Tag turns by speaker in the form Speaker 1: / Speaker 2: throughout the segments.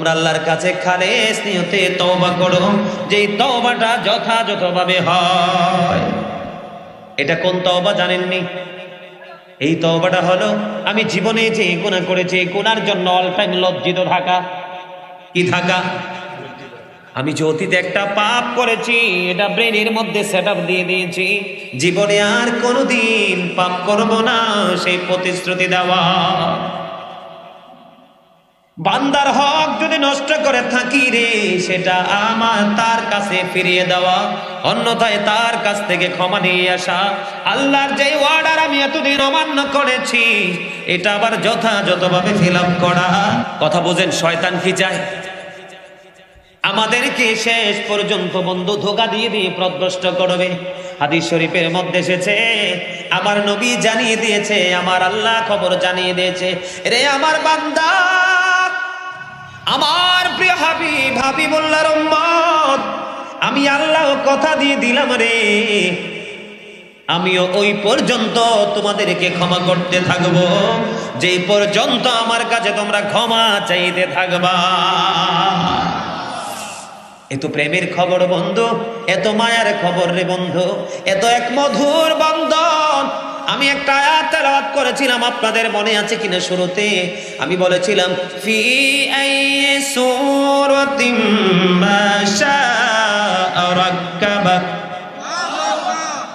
Speaker 1: তোমরা আল্লাহর কাছে খালেস নিয়তে তওবা করো, যেই তওবাটা যথাযথভাবে হয়। এটা কোন তওবা জানেননি? এই তওবাটা হলো আমি জীবনে যে গুনাহ করেছি, গুনার জন্য অল টাইম লজ্জিত থাকা। কি থাকা? আমি যে অতীতে একটা পাপ করেছি, এটা ব্রেনের মধ্যে সেটআপ দিয়ে দিয়েছি, জীবনে আর কোনোদিন পাপ করব না, সেই প্রতিশ্রুতি দেওয়া। বান্দার হক যদি নষ্ট করে থাকি রে, সেটা আমার তার কাছে ফিরিয়ে দেওয়া, অন্যথায় তার কাছ থেকে ক্ষমা নিয়ে আসা। আল্লাহর যে অর্ডার আমি এতদিন অমান্য করেছি, এটা আবার যথাযথভাবে ফিল আপ করা। কথা বোঝেন? শয়তান কি চায়? আমাদেরকে শেষ পর্যন্ত বন্ধু ধোঁকা দিয়ে দিয়ে প্রদ্রষ্ট করবে। হাদিস শরীফের মধ্যে এসেছে, আমার নবী জানিয়ে দিয়েছে, আমার আল্লাহ খবর জানিয়ে দিয়েছে, রে আমার বান্দা, আমার প্রিয় হাবিবুল্লাহর উম্মত, আমি আল্লাহ কথা দিয়ে দিলাম রে, আমিও ওই পর্যন্ত তোমাদেরকে ক্ষমা করতে থাকবো যেই পর্যন্ত আমার কাছে তোমরা ক্ষমা চাইতে থাকবা। এত প্রেমের খবর বন্ধু, এত মায়ার খবর রে বন্ধু, এত এক মধুর বন্ধন। আমি একটা আয়াত তেলাওয়াত করেছিলাম, আপনাদের মনে আছে কিনা? শুরুতে আমি বলেছিলাম ফি আইয়ি সূরাতিম মা শাআ রাক্কাবা।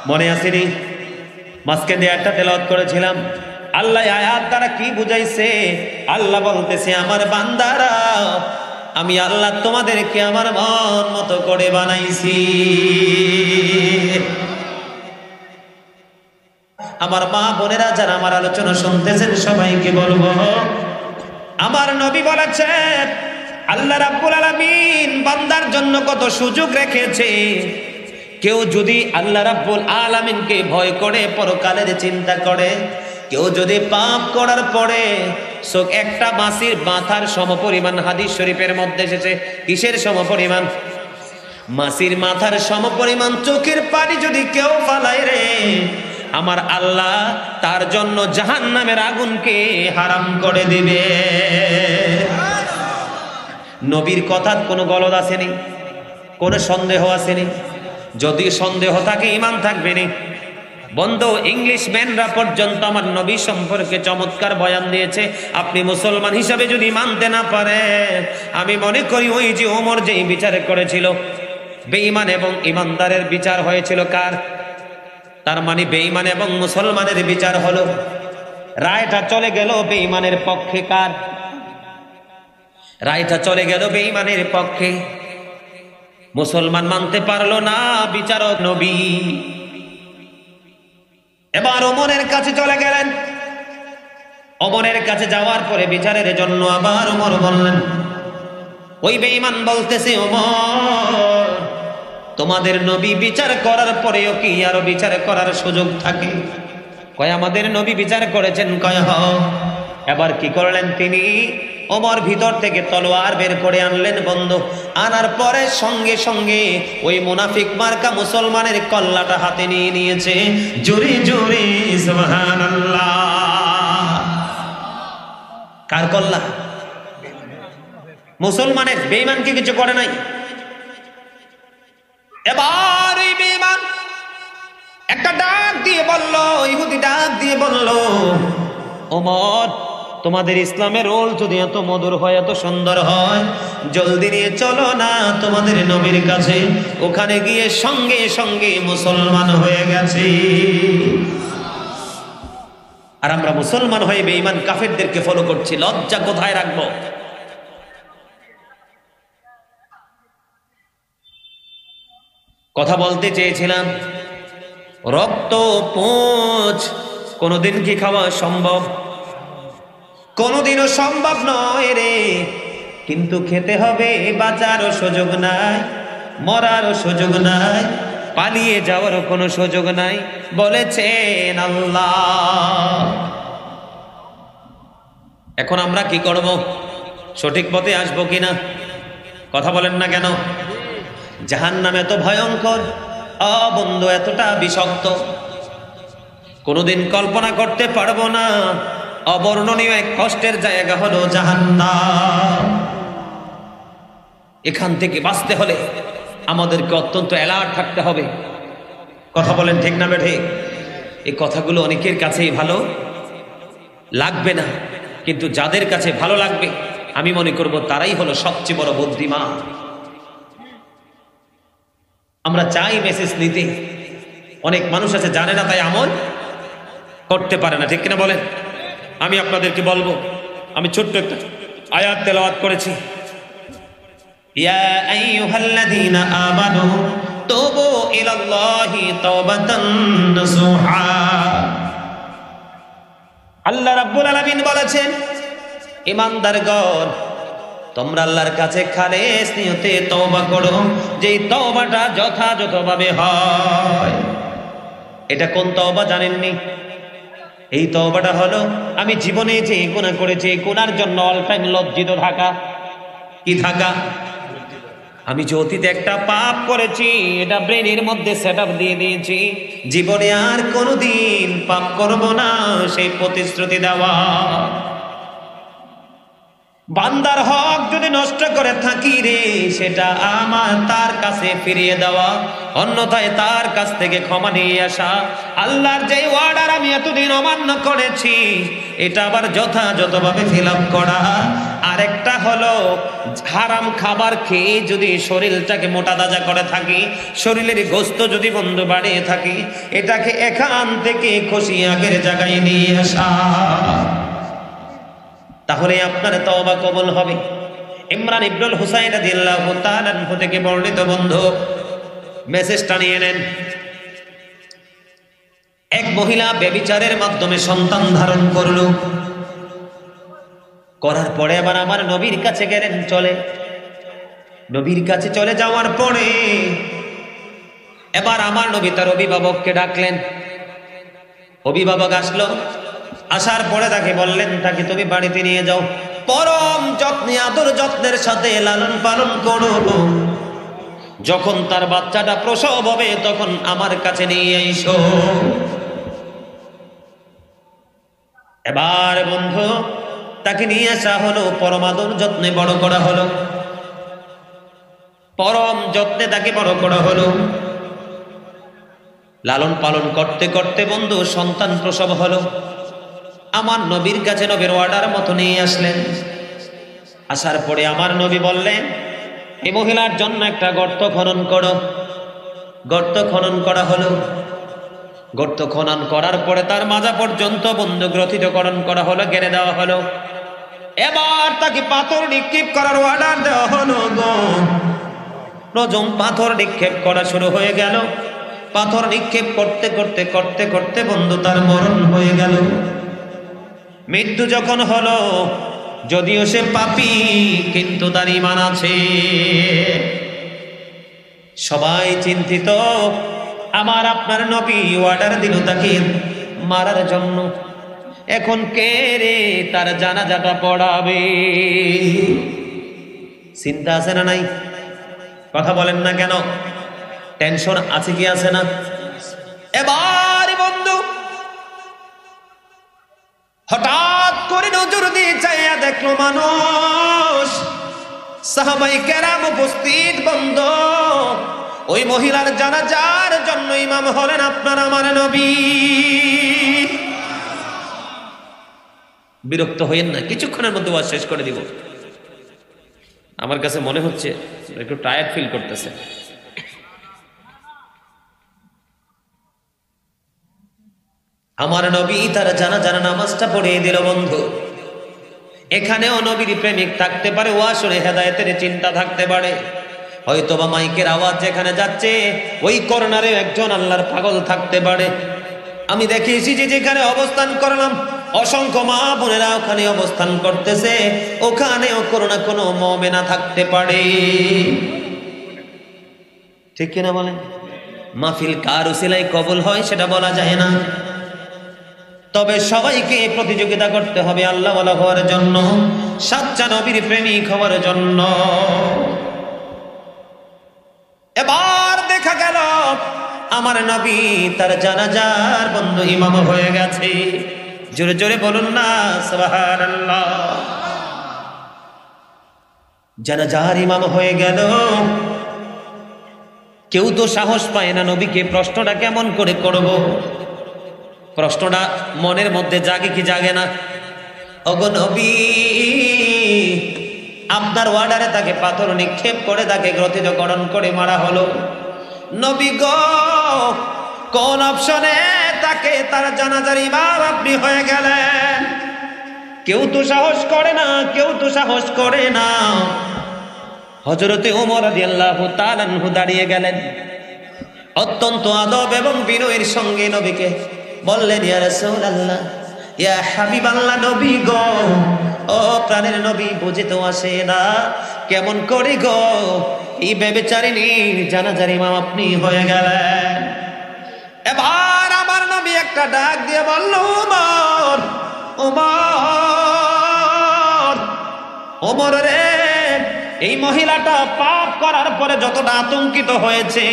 Speaker 1: মনে আছে নি? মাঝখানে আয়াতটা তেলাওয়াত করেছিলাম। আল্লাহ আয়াত দ্বারা কি বুঝাইছে? আল্লাহ বলতেছে, আমার বান্দারা, আমি আল্লাহ তোমাদেরকে আমার মন মতো করে বানাইছি। আমার মা বোনেরা যারা আমার আলোচনা শুনতেছেন, সবাইকে বলবো, আমার নবী বলেছেন আল্লাহ রাব্বুল আলামিন বান্দার জন্য কত সুযোগ রেখেছে। কেউ যদি আল্লাহ রাব্বুল আলামিনকে ভয় করে, পরকালের চিন্তা করে, কেউ যদি পাপ করার পরে চোখ একটা মাছির মাথার সমপরিমাণ, হাদিস শরীফের মধ্যে এসেছে, কিসের সমপরিমাণ? মাছির মাথার সমপরিমাণ চোখের পানি যদি কেউ ফালায় রে, আমার আল্লাহ তার জন্য জাহান্নামের আগুনকে হারাম করে দিবে। নবীর কথার কোনো গলদ আসেনি, কোনো সন্দেহ আসেনি। যদি সন্দেহ থাকে, ঈমান থাকবে না। বন্ধু, ইংলিশম্যানরা পর্যন্ত আমার নবী সম্পর্কে চমৎকার বয়ান দিয়েছে। আপনি মুসলমান হিসাবে যদি মানতে না পারেন, আমি মনে করি ওই যে ওমর যেই বিচার করেছিল, বেঈমান এবং ইমানদারের বিচার হয়েছিল কার? তার মানে বেঈমান এবং মুসলমানের বিচার হলো। রায়টা চলে গেল বেঈমানের পক্ষে। কার রায়টা? চলে গেল বেঈমানের পক্ষে। মুসলমান মানতে পারলো না, বিচারক নবী। এবার ওমরের কাছে চলে গেলেন। ওমরের কাছে যাওয়ার পরে বিচারের জন্য আবার ওমর বললেন, ওই বেঈমান বলতেছে, ওমর, তোমাদের নবী বিচার করার পরেও কি আরো বিচার করার সুযোগ থাকে? কয়, আমাদের নবী বিচার করেছেন। কয়, হ। এবার কি করলেন তিনি? ওমর ভিতর থেকে তলোয়ার বের করে আনলেন বন্ধু। আনার পরে সঙ্গে সঙ্গে ওই মুনাফিক মার্কা মুসলমানের কল্লাটা হাতে নিয়ে নিয়েছে। জোরে জোরে সুবহানাল্লাহ। কার কল্লা? মুসলমানের। বেঈমানকে কিছু করে নাই। এবার ওই বেঈমান একটা ডাক দিয়ে বলল, ইহুদি ডাক দিয়ে বলল, ওমর, তোমাদের ইসলামের রোল যদি এত মধুর হয়, এত সুন্দর হয়, জলদি নিয়ে চলো না তোমাদের নবীর কাছে। ওখানে গিয়ে সঙ্গে সঙ্গে মুসলমান হয়ে গেছে। আর আমরা মুসলমান হয়ে বেঈমান কাফেরদেরকে ফলো করছি। লজ্জা কোথায় রাখবো? কথা বলতে চেয়েছিলাম, রক্ত পোঁছ কোনোদিন কি খাওয়া সম্ভব? কোনোদিনও সম্ভব নয় রে। কিন্তু খেতে হবে। বাঁচারও সুযোগ নাই, মরারও সুযোগ নাই, পালিয়ে যাওয়ারও কোনো সুযোগ নাই, বলেছেন আল্লাহ। এখন আমরা কি করব? সঠিক পথে আসবো কিনা? কথা বলেন না কেন? জাহান্নাম এত ভয়ঙ্কর, বন্ধু, এতটা বিষাক্ত, কোনোদিন কল্পনা করতে পারবো না। অবর্ণনীয় এক কষ্টের জায়গা হলো জাহান্নাম। এখান থেকে বাঁচতে হলে আমাদেরকে অত্যন্ত অ্যালার্ট থাকতে হবে। কথা বলেন ঠিক না বেঠে? এই কথাগুলো অনেকের কাছেই ভালো লাগবে না, কিন্তু যাদের কাছে ভালো লাগবে আমি মনে করব তারাই হলো সবচেয়ে বড় বুদ্ধিমান। আমরা চাই মেসেজ নিতে, অনেক মানুষ আছে জানে না, তাই আমল করতে পারে না, ঠিক কিনা বলেন? আমি আপনাদেরকে বলবো, আমি ছোট্ট একটা আয়াত তেলাওয়াত করেছি, ইয়া আইয়ুহাল্লাযীনা আমানু তুবু ইলাল্লাহি তাওবাতান নাসুহা। আল্লাহ রাব্বুল আলামিন বলেছেন, ঈমানদারগণ তোমরা আল্লাহর কাছে খালেস নিয়তে তওবা করো, যেই তওবাটা যথাযথভাবে হয়। এটা কোন তওবা জানেননি? এই তওবাটা হলো আমি জীবনে যে গুনাহ করেছি গুনার জন্য অল টাইম লজ্জিত থাকা। কি থাকা? আমি যে অতীতে একটা পাপ করেছি এটা ব্রেনের মধ্যে সেটআপ দিয়ে দিয়েছি, জীবনে আর কোনোদিন পাপ করব না সেই প্রতিশ্রুতি দেওয়া। বান্দার হক যদি নষ্ট করে থাকি রে, সেটা আমার তার কাছে ফিরিয়ে দেওয়া, অন্যথায় তার কাছ থেকে ক্ষমা নিয়ে আসা। আল্লাহর যে ওয়ার্ডার আমি এতদিন অমান্য করেছি এটা আবার যথাযথভাবে ফিল আপ করা। আরেকটা হলো হারাম খাবার খেয়ে যদি শরীরটাকে মোটা তাজা করে থাকি, শরীরের গোস্ত যদি বন্ধু বাড়িয়ে থাকি, এটাকে এখান থেকে খসিয়ে আগের জায়গায় নিয়ে আসা, তাহলে আপনার তওবা কবুল হবে। ইমরান ইবনুল হুসাইন রাদিয়াল্লাহু তাআলা আনহু থেকে বর্ণিত, বন্ধু মেসেজটা নিয়ে নেন। এক মহিলা ব্যভিচারের মাধ্যমে সন্তান ধারণ করলো, করার পরে আবার আমার নবীর কাছে গেলেন। নবীর কাছে চলে যাওয়ার পরে এবার আমার নবী তার অভিভাবককে ডাকলেন। অভিভাবক আসলো, আসার পরে তাকে বললেন, তাকে তুমি বাড়িতে নিয়ে যাও, পরম যত্নে আদর যত্নের সাথে লালন পালন করো, যখন তার বাচ্চাটা প্রসব হবে তখন আমার কাছে নিয়ে আইসো। এবার বন্ধু তাকে নিয়ে আসা হলো, পরম আদর যত্নে বড় করা হলো, পরম যত্নে তাকে বড় করা হলো। লালন পালন করতে করতে বন্ধু সন্তান প্রসব হলো। আমার নবীর কাছে নবীর অর্ডার মতো নিয়ে আসলেন। আসার পরে আমার নবী বললেন, এই মহিলার জন্য একটা গর্ত খনন করো। গর্ত খনন করা হলো। গর্ত খনন করার পরে তার মাজা পর্যন্ত বন্ধু গ্রথিতকরণ করা হলো, গেড়ে দেওয়া হলো। এবার তাকে পাথর নিক্ষেপ করার অর্ডার দেওয়া হলো। রজম পাথর নিক্ষেপ করা শুরু হয়ে গেল। পাথর নিক্ষেপ করতে করতে করতে করতে বন্ধু তার মরণ হয়ে গেল। মৃত্যু যখন হলো, যদিও সে পাপী কিন্তু তার ঈমান আছে। সবাই চিন্তিত, আমার আপনার নবী অর্ডার দিল তাকে মারার জন্য, এখন কে রে তার জানাজাটা পড়াবে? চিন্তা আছে না নাই? কথা বলেন না কেন? টেনশন আছে কি আছে না? এবার বন্ধু হঠাৎ করে নজর দিয়ে চাইয়া দেখলো মানুষ, সাহাবায়ে কেরাম উপস্থিত। বন্ধু ওই মহিলার জানাজার জন্য ইমাম হলেন আপনার আমার নবী। বিরক্ত হইেন না, কিছুক্ষণের মধ্যে ওয়াজ শেষ করে দিব। আমার কাছে মনে হচ্ছে একটু টায়ার্ড ফিল করতেছে। আমার নবী তার জানাজার নামাজটা পড়িয়ে দিল। বন্ধু এখানেও নবীর প্রেমিক থাকতে পারে, ওয়াজ শুনে হেদায়েতের চিন্তা থাকতে পারে, হয়তোবা মাইকের আওয়াজ যেখানে যাচ্ছে ওই কর্নারে একজন আল্লাহর পাগল থাকতে পারে। আমি দেখেছি যে যেখানে অবস্থান করলাম অসংখ্য মা বোনেরা ওখানে অবস্থান করতেছে, ওখানেও কোনো না কোনো মুমিনা থাকতে পারে, ঠিক কিনা বলেন? মাহফিল কার উসিলায় কবুল হয় সেটা বলা যায় না, তবে সবাইকে প্রতিযোগিতা করতে হবে আল্লাহ ওয়ালা হওয়ার জন্য, সাচ্চা নবীর প্রেমিক হওয়ার জন্য। এবার দেখা গেল আমার নবী তার জানাজার বন্ধু ইমাম হয়ে গেছে। জোরে জোরে বলুন না সুবহানাল্লাহ। জানাজার ইমাম হয়ে গেল। কেউ তো সাহস পায় না নবীকে প্রশ্নটা কেমন করে করব। প্রশ্নটা মনের মধ্যে জাগে কি জাগে না? ওগো নবী, আপনার অর্ডারে তাকে পাথর নিক্ষেপ করে তাকে গ্রথিতকরণ করে মারা হলো। নবী গো, কোন অপশনে তাকে তার জানাজার ইমাম আপনি হয়ে গেলেন? কেউ তো সাহস করে না, কেউ তো সাহস করে না। হযরতে ওমর রাদিয়াল্লাহু তাআলা আনহু দাঁড়িয়ে গেলেন, অত্যন্ত আদব এবং বিনয়ের সঙ্গে নবীকে বললেন, ইয়া রাসূলুল্লাহ, ইয়া হাবিবাল্লাহ, নবী গো, ও প্রাণের নবী, বুঝে তো আসে না কেমন করে গো এই বেচারিনী জানাজার ইমাম আপনি হয়ে গেলেন। এবার আমার নবী একটা ডাক দিয়ে বলল, ওমর, ওমর, ওমর রে, এই মহিলাটা পাপ করার পরে যতটা আতঙ্কিত হয়েছে,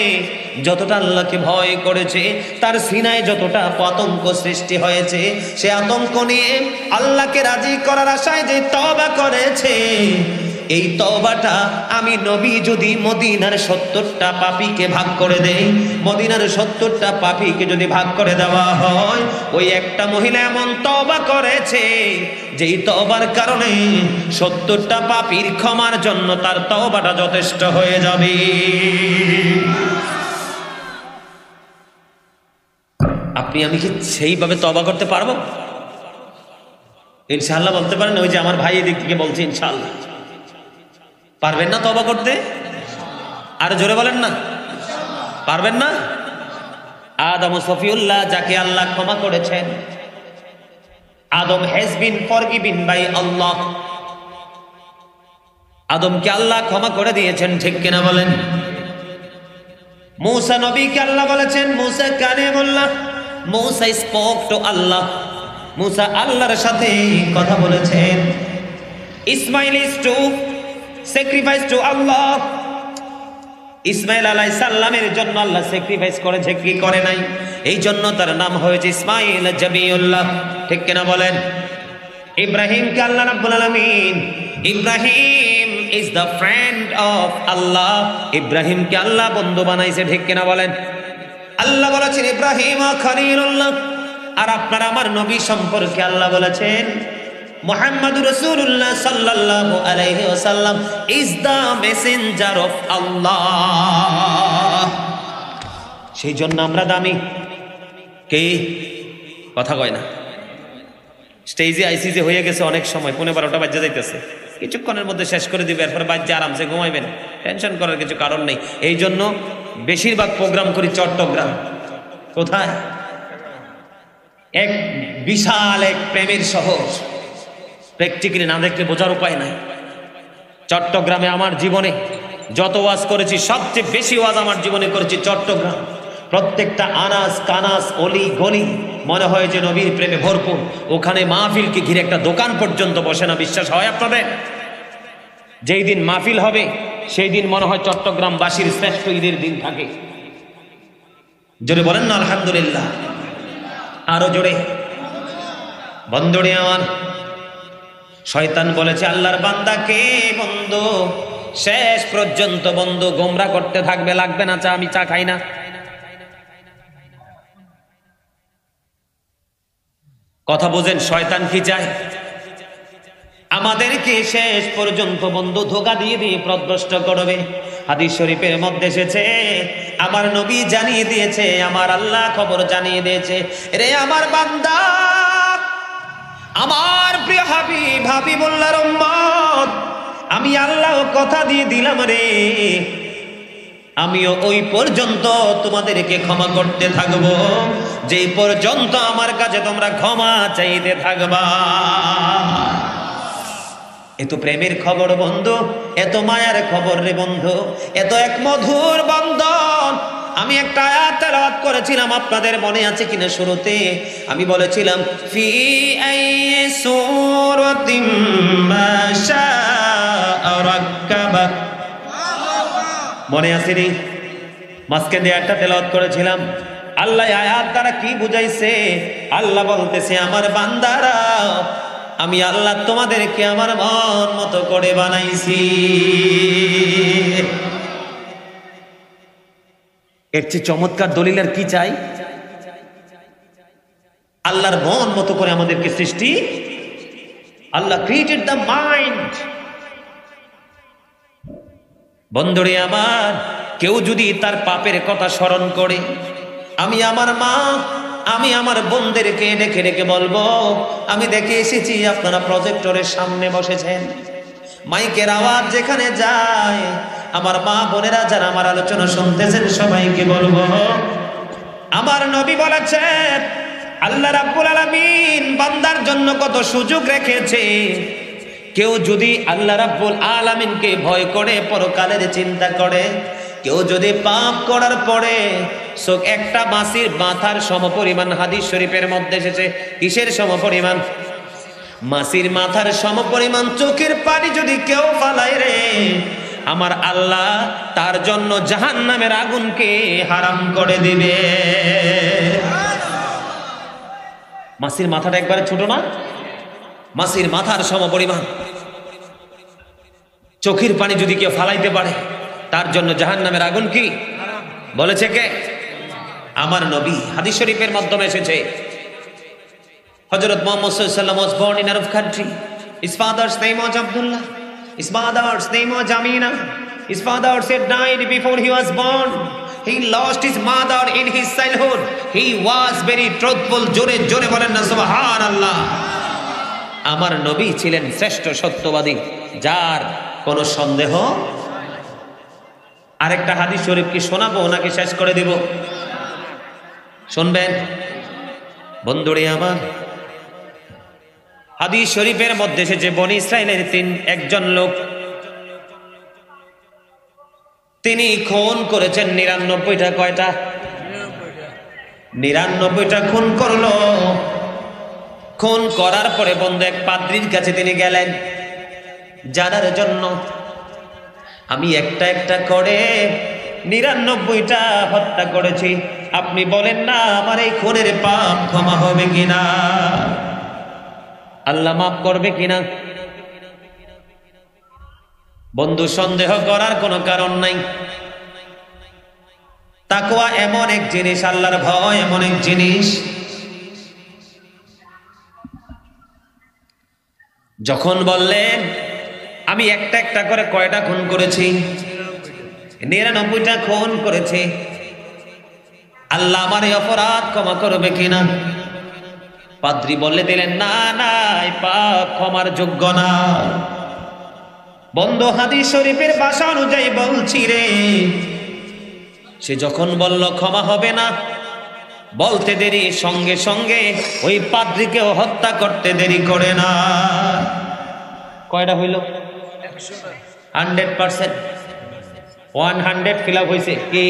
Speaker 1: যতটা আল্লাহকে ভয় করেছে, তার সিনায় যতটা আতঙ্ক সৃষ্টি হয়েছে, সে আতঙ্ক নিয়ে আল্লাহকে রাজি করার আশায় যে তওবা করেছে, এই তওবাটা আমি নবী যদি মদিনার 70টা পাপীকে ভাগ করে দেই, মদিনার 70টা পাপীকে যদি ভাগ করে দেওয়া হয়, ওই একটা মহিলা এমন তওবা করেছে যেই তওবার কারণে 70টা পাপীর ক্ষমার জন্য তার তওবাটা যথেষ্ট হয়ে যাবে। আপনি আমি কি সেইভাবে তওবা করতে পারবো? ইনশাআল্লাহ বলতে পারেন? ওই যে আমার ভাই এদিক থেকে বলছে ইনশাআল্লাহ। পারবেন না তওবা করতে? আর জোরে বলেন না, পারবেন না? আদম সফিউল্লাহ, যাকে আল্লাহ ক্ষমা করেছেন, আদম হ্যাজ বিন ফরগিভেন বাই আল্লাহ। আদমকে আল্লাহ ক্ষমা করে দিয়েছেন, ঠিক কিনা বলেন? মূসা নবীকে আল্লাহ বলেছেন, মূসা কালিমুল্লাহ, মূসা স্পোক টু আল্লাহ, মূসা আল্লাহর সাথে কথা বলেছেন। Ismail is to sacrifice to Allah, Ismail আলাইহিস সালামের জন্য আল্লাহ স্যাক্রিফাইস করেছে, কি করে নাই? এই জন্য তার নাম হয়েছে ইসমাইল জাবিউল্লাহ, ঠিক কিনা বলেন? ইব্রাহিমকে আল্লাহ রাব্বুল আলামিন, Ibrahim is the friend of Allah, ইব্রাহিমকে আল্লাহ বন্ধু বানাইছে, ঠিক কিনা বলেন? আল্লাহ বলেছেন ইব্রাহিম খলিলুল্লাহ। আর আপনার আমার নবী সম্পর্কে আল্লাহ বলেছেন মুহাম্মাদুর রাসূলুল্লাহ সাল্লাল্লাহু আলাইহি ওয়াসাল্লাম ইজ দ্য মেসেঞ্জার অফ আল্লাহ। সেই জন্য আমরা দামি। কে কথা কয় না? স্টেজে আইসিজে হয়ে গেছে অনেক সময়, 12:15 বাজে যাইতেছে, কিছুক্ষণের মধ্যে শেষ করে দিবে, এরপর বাজে আরামসে ঘুমাইবেন, টেনশন করার কিছু কারণ নেই। এই জন্য বেশিরভাগ প্রোগ্রাম করি চট্টগ্রাম। কোথায়? এক বিশাল এক প্রেমের শহর, প্র্যাকটিক্যালি না দেখলে বোঝার উপায় নাই। চট্টগ্রামে আমার জীবনে যত ওয়াজ করেছি, সবচেয়ে বেশি ওয়াজ আমার জীবনে করেছি চট্টগ্রাম। প্রত্যেকটা আনাস কানাস অলি গলি মনে হয় যে নবীর প্রেমে ভরপুর। ওখানে মাহফিলকে ঘিরে একটা দোকান পর্যন্ত বসে না, বিশ্বাস হয় আপনাদের? যেই দিন মাহফিল হবে সেই দিন মনে হয় চট্টগ্রামবাসীর শ্রেষ্ঠ ঈদের দিন থাকে। জোরে বলেন না আলহামদুলিল্লাহ? আরো জোরে। বন্ধুরে আমার, শয়তান বলেছে আল্লাহর বান্দাকে বন্ধু শেষ পর্যন্ত বন্ধু গোমরা করতে থাকবে, লাগবে না চা, আমি চা খাই না। কথা বোঝেন? শয়তান কি চায়? আমাদেরকে শেষ পর্যন্ত বন্ধু ধোঁকা দিয়ে দিয়ে প্রদ্রষ্ট করবে। হাদিস শরীফের মধ্যে এসেছে, আমার নবী জানিয়ে দিয়েছে, আমার আল্লাহ খবর জানিয়ে দিয়েছে, রে আমার বান্দা, আমার প্রিয় হাবিব, হাবিবুল্লাহর উম্মত, আমি আল্লাহ কথা দিয়ে দিলাম রে, আমিও ওই পর্যন্ত তোমাদেরকে ক্ষমা করতে থাকবো যেই পর্যন্ত আমার কাছে তোমরা ক্ষমা চাইতে থাকবা। এত প্রেমের খবর বন্ধু, এত মায়ার খবর রে বন্ধু, এত এক মধুর বন্ধন। আমি একটা আয়াত তেলাওয়াত করেছিলাম, আপনাদের মনে আছে কিনা? শুরুতে আমি বলেছিলাম ফি আইয়ি সূরাতিম মা শাআ রাক্কাবা, মনে আছে নি? মাঝখানে একটা তেলাওয়াত করেছিলাম। আল্লাহ আয়াত দ্বারা কি বুঝাইছে? আল্লাহ বলতেছে আমার বান্দারা আমি আল্লাহ তোমাদেরকে আমার মন মতো করে বানাইছি। এর চেয়ে চমৎকার দলিল আর কি চাই? আল্লাহর মন মতো করে আমাদেরকে সৃষ্টি। আল্লাহ ক্রিয়েটেড দ্য মাইন্ড। বন্ধুরে আমার, কেউ যদি তার পাপের কথা স্মরণ করে, আমি আমার মা, আমি আমার বোনদেরকে ডেকে ডেকে বলবো, আমি দেখে এসেছি আপনারা প্রজেক্টরের সামনে বসেছেন, মাইকের আওয়াজ যেখানে যায়, আমার মা বোনেরা যারা আমার আলোচনা শুনতেছেন সবাইকে বলবো, আমার নবী বলেছেন আল্লাহ রাব্বুল আলামিন বান্দার জন্য কত সুযোগ রেখেছে। কেউ যদি আল্লাহ রাব্বুল আলামিনকে ভয় করে, পরকালের চিন্তা করে, কেউ যদি পাপ করার পরে একটা মাছির মাথার সমপরিমাণ, হাদিস শরীফের মধ্যে এসেছে, কিসের সমপরিমাণ? মাছির মাথার সমপরিমাণ চোখের পানি যদি কেউ ফালায় রে, আমার আল্লাহ তার জন্য জাহান্নামের আগুনকে হারাম করে দিবে। মাছির মাথাটা একবারে ছোট না? মাছির মাথার সমপরিমাণ চোখের পানি যদি কেউ ফালাইতে পারে, তার জন্য জাহান্নামের আগুন কি বলেছে কে? আমার নবী। হাদিস শরীফের মাধ্যমে এসেছে, হযরত মুহাম্মদ সাল্লাল্লাহু আলাইহি ওয়াসাল্লাম was born in Arab country. His father's name was Abdullah. His mother's name was Amina. His father said died before he was born. He lost his mother in his childhood. He was very truthful. জোরে জোরে বলেন না সুবহানাল্লাহ। আমার নবী ছিলেন শ্রেষ্ঠ সত্যবাদী, যার কোনো সন্দেহ। আরেকটা হাদিস শরীফ কি শোনাবো নাকি শেষ করে দিব? শুনবেন বন্ধুরে আমার। হাদিস শরীফের মধ্যে এসেছে বনি ইসরাইলের একজন লোক, তিনি খুন করেছেন ৯৯টা। কয়টা? ৯৯টা খুন করলো। খুন করার পরে বন্ধু এক পাদ্রীর কাছে তিনি গেলেন জানার জন্য, আমি একটা একটা করে ৯৯টা হত্যা করেছি, আপনি বলেন না আমার এই খুনের পাপ ক্ষমা হবে কিনা, আল্লাহ মাফ করবে কিনা? বন্ধু, সন্দেহ করার কোনো কারণ নাই। তাকওয়া এমন এক জিনিস, আল্লাহর ভয় এমন এক জিনিস, যখন বললেন আমি একটা একটা করে কয়টা খুন করেছি? ৯৯টা খুন করেছি, আল্লাহ আমার এই অপরাধ ক্ষমা করবে কিনা? পাদ্রী বলে দিলেন না না, এই পাপ ক্ষমার যোগ্য না। বন্ধু, হাদিস শরীফের ভাষা অনুযায়ী বলছি রে, সে যখন বলল ক্ষমা হবে না, বলতে দেরি, সঙ্গে সঙ্গে ওই পাদ্রীকেও হত্যা করতে দেরি করে না। কয়টা হইল? 100%, 100 ফিল আপ হয়েছে কি?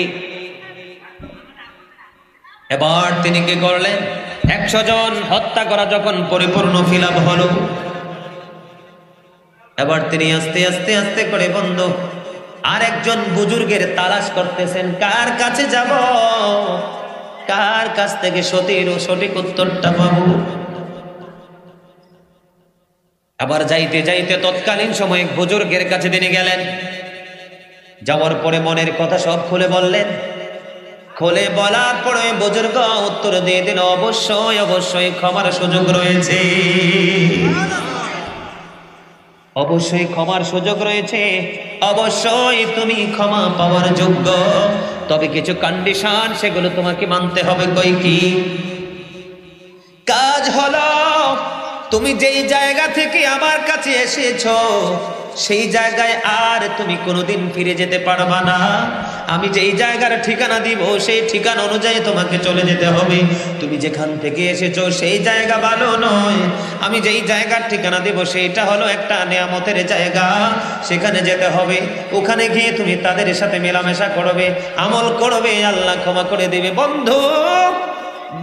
Speaker 1: এবার তিনি কি করলেন? 100 জন হত্যা করা যখন পরিপূর্ণ ফিল আপ হলো, এবার তিনি আস্তে আস্তে আস্তে করে বন্ধু আরেকজন বুজুর্গের তালাশ করতেছেন, কার কাছে যাব, কার কাছ থেকে সঠিক উত্তরটা পাবো। আবার যাইতে যাইতে তৎকালীন সময়ে বুজুর্গের কাছে তিনি গেলেন। যাওয়ার পরে মনের কথা সব খুলে বললেন। খুলে বলার পরে বুজুর্গ উত্তর দিয়ে দিল, অবশ্যই অবশ্যই ক্ষমার সুযোগ রয়েছে, অবশ্যই ক্ষমার সুযোগ রয়েছে, অবশ্যই তুমি ক্ষমা পাওয়ার যোগ্য, তবে কিছু কন্ডিশন, সেগুলো তোমাকে মানতে হবে। কই কি? কাজ হলো তুমি যেই জায়গা থেকে আমার কাছে এসেছো সেই জায়গায় আর তুমি কোনোদিন ফিরে যেতে পারবা না। আমি যেই জায়গার ঠিকানা দিব সেই ঠিকানা অনুযায়ী তোমাকে চলে যেতে হবে। তুমি যেখান থেকে এসেছো সেই জায়গা ভালো নয়, আমি যেই জায়গার ঠিকানা দিব সেইটা হলো একটা নেয়ামতের জায়গা, সেখানে যেতে হবে। ওখানে গিয়ে তুমি তাদের সাথে মেলামেশা করবে, আমল করবে, আল্লাহ ক্ষমা করে দেবে। বন্ধু,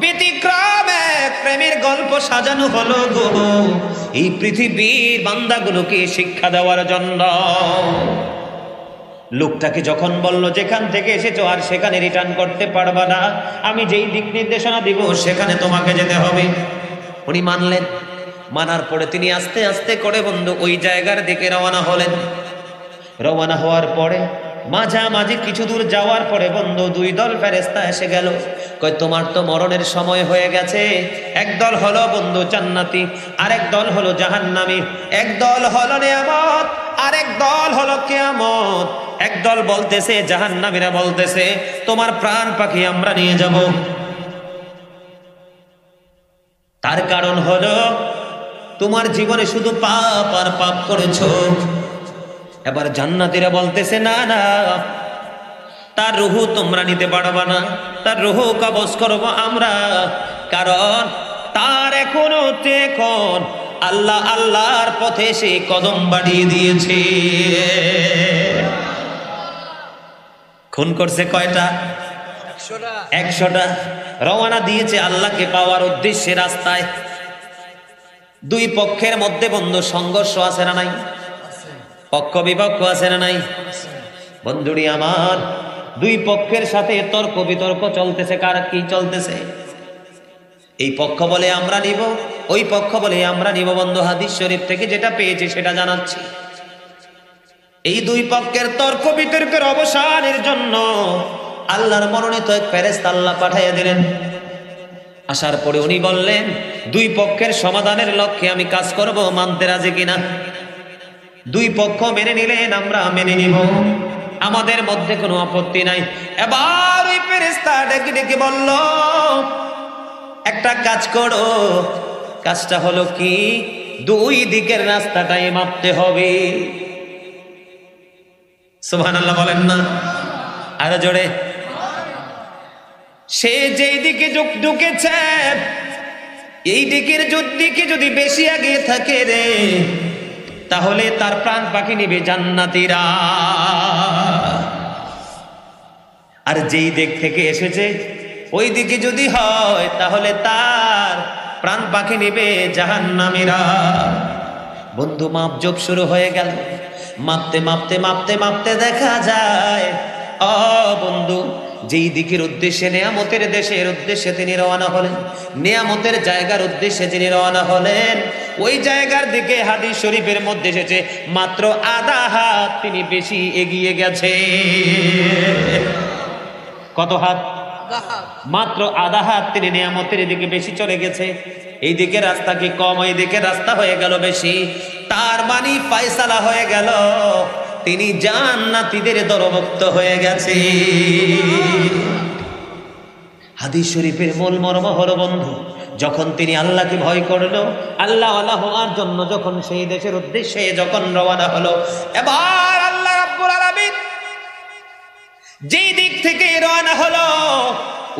Speaker 1: ব্যতিক্রমে প্রেমের গল্প সাজানো হলো গো এই পৃথিবীর বান্দাগুলোকে শিক্ষা দেওয়ার জন্য। লোকটাকে যখন বলল যেখান থেকে এসেছো আর সেখানে রিটার্ন করতে পারবা না, আমি যেই দিক নির্দেশনা দিব সেখানে তোমাকে যেতে হবে, উনি মানলেন। মানার পরে তিনি আস্তে আস্তে করে বন্ধু ওই জায়গার দিকে রওনা হলেন। রওনা হওয়ার পরে মাঝামাঝি কিছু দূর যাওয়ার পরে বন্ধু দুই দল ফেরেশতা এসে গেল। কয় তোমার তো মরণের সময় হয়ে গেছে। এক দল হলো বন্ধু জান্নাতি, আরেক দল হলো জাহান্নামী। এক দল হলো নিয়ামত, আরেক দল হলো কিয়ামত। এক দল বলতেছে, জাহান্নামীরা বলতেছে তোমার প্রাণ পাখি আমরা নিয়ে যাব। তার কারণ হলো তোমার জীবনে শুধু পাপ আর পাপ করেছো। এবার জান্নাতীরা বলতেছে না না, তার রুহু তোমরা নিতে পারবা না, তার রুহু কবজ করবো আমরা। কারণ তার এখনো এখন আল্লাহ আল্লাহর পথে সে কদম বাড়িয়ে দিয়েছে। খুন করছে কয়টা? 100টা। রওনা দিয়েছে আল্লাহকে পাওয়ার উদ্দেশ্যে রাস্তায়। দুই পক্ষের মধ্যে বন্ধু সংঘর্ষ আছে না নাই? পক্ষ বিপক্ষ আছে না নাই? বন্ধুরি আমার, দুই পক্ষের সাথে তর্ক বিতর্ক চলতেছে। কার কি চলতেছে? এই পক্ষ বলে আমরা নিব, ওই পক্ষ বলে আমরা নিব। বন্ধু হাদিস শরীফ থেকে যেটা পেয়েছি সেটা জানাচ্ছি। এই দুই পক্ষের তর্ক বিতর্কের অবসানের জন্য আল্লাহর মনোনীত এক ফেরেশতা আল্লাহ পাঠাইয়া দিলেন। আসার পরে উনি বললেন, দুই পক্ষের সমাধানের লক্ষ্যে আমি কাজ করব, মানতে রাজি কিনা? দুই পক্ষ মেনে নিলেন, আমরা মেনে নিব, আমাদের মধ্যে কোনো আপত্তি নাই। এবার ওই ফেরেশতা ডেকে ডেকে বলল, একটা কাজ করো। কাজটা হলো কি? দুই দিকের রাস্তাটাই মাপতে হবে। সুবহানাল্লাহ বলেন না? আরো জোরে। সে যেই দিকে ঢুকেছে এই দিকের দিকে যদি বেশি আগে থাকে রে, তাহলে তার প্রাণ পাখি নিবে জান্নাতীরা। আর যেই দিক থেকে এসেছে ওই দিকে যদি হয় তাহলে তার প্রাণ পাখি নিবে জাহান্নামীরা। বন্ধু মাপজোপ শুরু হয়ে গেল। মাপতে মাপতে মাপতে মাপতে দেখা যায়, ও বন্ধু, যেই দিকের উদ্দেশ্যে নেয়ামতের দেশের উদ্দেশ্যে তিনি রওনা হলেন, নেয়ামতের জায়গার উদ্দেশ্যে তিনি রওনা হলেন, ওই জায়গার দিকে হাদিস শরীফের মধ্যে এসেছে মাত্র আধা হাত তিনি বেশি এগিয়ে গেছে। কত হাত? মাত্র আধা হাত তিনি নেয়ামতের দিকে বেশি চলে গেছে। এই দিকে রাস্তা কি কম, এই দিকে রাস্তা হয়ে গেল বেশি। তার মানে ফয়সালা হয়ে গেল, তিনি জান্নাতীদের দলভুক্ত হয়ে গেছে। হাদিস শরীফের মূল মর্ম হলো বন্ধু, যখন তিনি আল্লাহকে ভয় করলো, আল্লাহ ওয়ালা হওয়ার জন্য যখন সেই দেশের উদ্দেশ্যে যখন রওনা হলো, এবার আল্লাহ রাব্বুল আলামিন যেই দিক থেকে রওনা হলো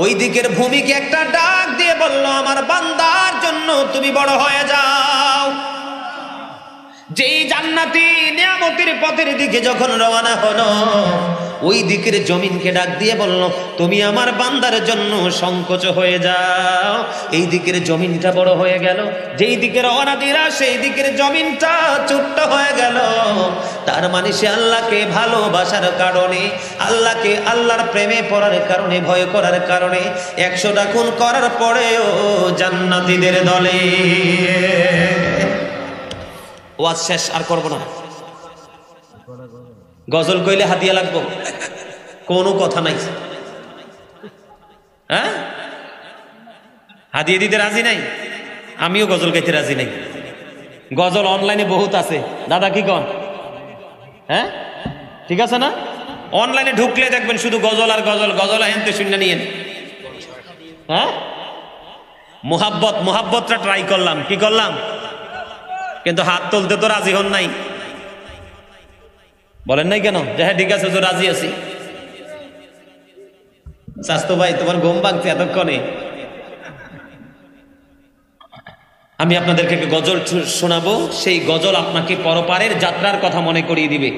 Speaker 1: ওই দিকের ভূমিকে একটা ডাক দিয়ে বলল, আমার বান্দার জন্য তুমি বড় হয়ে যাও। যেই জান্নাতি নিয়ামতের পথের দিকে যখন রওনা হলো ওই দিকের জমিনকে ডাক দিয়ে বলল, তুমি আমার বান্দার জন্য সংকোচ হয়ে যাও। এই দিকের জমিনটা বড় হয়ে গেল। যেই দিকে রওনা দিরা সেই দিকের জমিনটা ছোট্ট হয়ে গেল। তার মানে সে আল্লাহকে ভালোবাসার কারণে, আল্লাহকে আল্লাহর প্রেমে পড়ার কারণে, ভয় করার কারণে 100টা খুন করার পরেও জান্নাতীদের দলে। ওয়াজ শেষ, আর করবো না। গজল কইলে হাতিয়া লাগবো, কোনো কথা নাই। হ্যাঁ, হাদিয়ে দিতে রাজি নাই, আমিও গজল গাইতে রাজি নাই। গজল অনলাইনে বহুত আছে, দাদা কি কন? হ্যাঁ ঠিক আছে না? অনলাইনে ঢুকলে দেখবেন শুধু গজল আর গজল, গজল হেনতে শুনে নিয়েন। হ্যাঁ, মোহাব্বতটা ট্রাই করলাম, কি করলাম, কিন্তু হাত তুলতে তো রাজি হন নাই। বলেন নাই কেন? যে হ্যাঁ ঠিক আছে, তো রাজি আছি। স্বাস্থ্য ভাই, তোমার ঘুম ভাঙছে এতক্ষণে। আমি আপনাদেরকে গজল শোনাবো, সেই গজল আপনাকে পরপারের যাত্রার কথা মনে করিয়ে দিবে।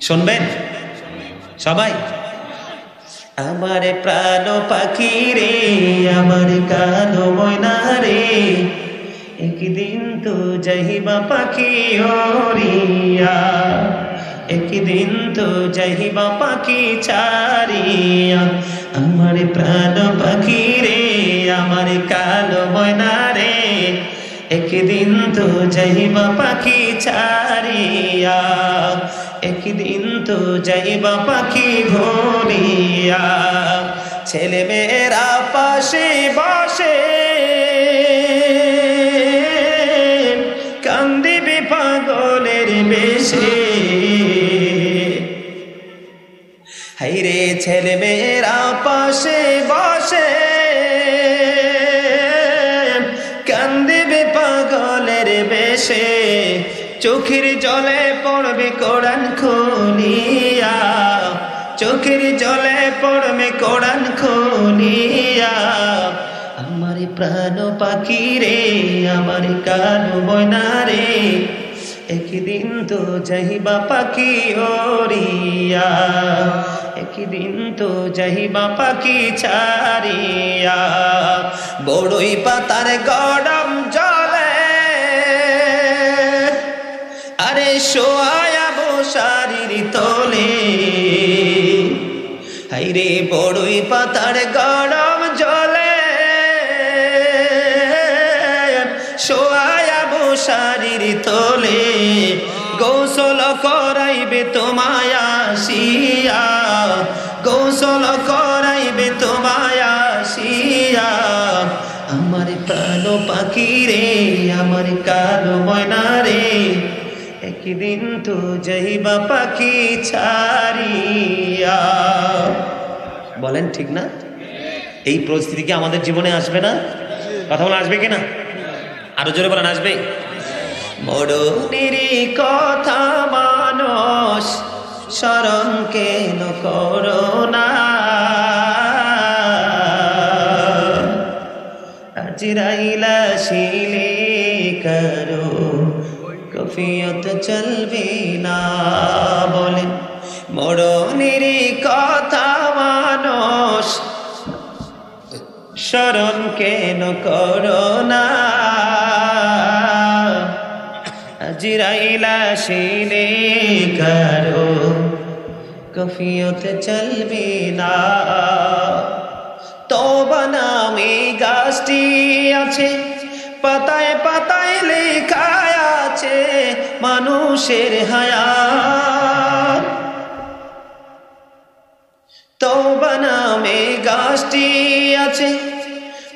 Speaker 1: শুনবেন সবাই? আমার প্রাণ পাখি রে, আমার কালো ময়না রে, একদিন তো যাইবা পাখি ওড়িয়া, একদিন তো যাইবা পাখি ছাড়িয়া। আমার প্রাণ পাখি রে, আমার কালো ময়না রে, একদিন তো যাইবা পাখি ছাড়িয়া, একদিন তো যাইবা পাখি ভরিয়া। ছেলে মেয়েরা পাশে বসে কান্দিবে পাগলের বেশে। হাইরে ছেলে মেয়েরা পাশে বসে কান্দিবে পাগলের বেশে। চোখের জলে পড়বে কোরআন খুলিয়া, চোখের জলে পড়বে কোরআন খুলিয়া। আমার প্রাণ পাখি রে, আমার কালো ময়না রে, একদিন তো যাইবা পাখি ওড়িয়া, একদিন তো যাইবা পাখি ছাড়িয়া। বড়ই পাতার গরম জলে আরে শোয়া বসারির তলে। হাইরে বড়ই পাতার গরম জলে শোয়া বসারির তলে। গোসল করাইবে তোমায় আসিয়া, গোসল করাইবে তোমায় আসিয়া। আমার প্রাণ পাখি রে, আমার কালো ময়না রে, একদিন তো যাইবা পাখি ছাড়িয়া। বলেন ঠিক না? এই পরিস্থিতি কি আমাদের জীবনে আসবে না? কথা বলে আসবে কিনা? আরো জোরে বলেন আসবে। মরণের কথা মানুষ স্মরণ কেন করো না, আজরাইলা শিলে করো কফিয়ত চলবে না। বলেন মরণের কথা মানুষ স্মরণ কেন করো না, আজরাইলা শিলে করো কফিয়ত চলবে না। তওবা নামে গাছটি আছে, পাতায় পাতায় লেখা আছে মানুষের হায়াত। তওবা নামে গাছটি আছে,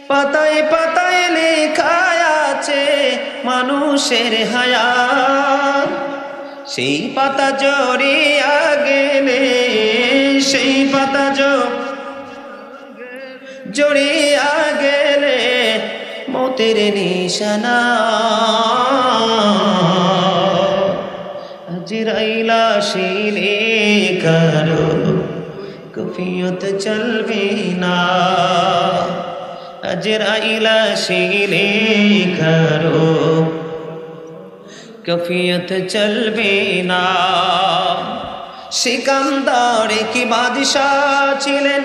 Speaker 1: পাতায় পাতায় লেখা আছে মানুষের হায়াত। সেই পাতা জড়িয়া গেলে, সেই পাতা জড়িয়া গেলে মতের নিশানা। আজরাইলা শিলে করো কফিয়ত চলবে না, আজরাইলা শিলে করো কফিয়ত চলবে না। সিকান্দার কি বাদশাহ ছিলেন,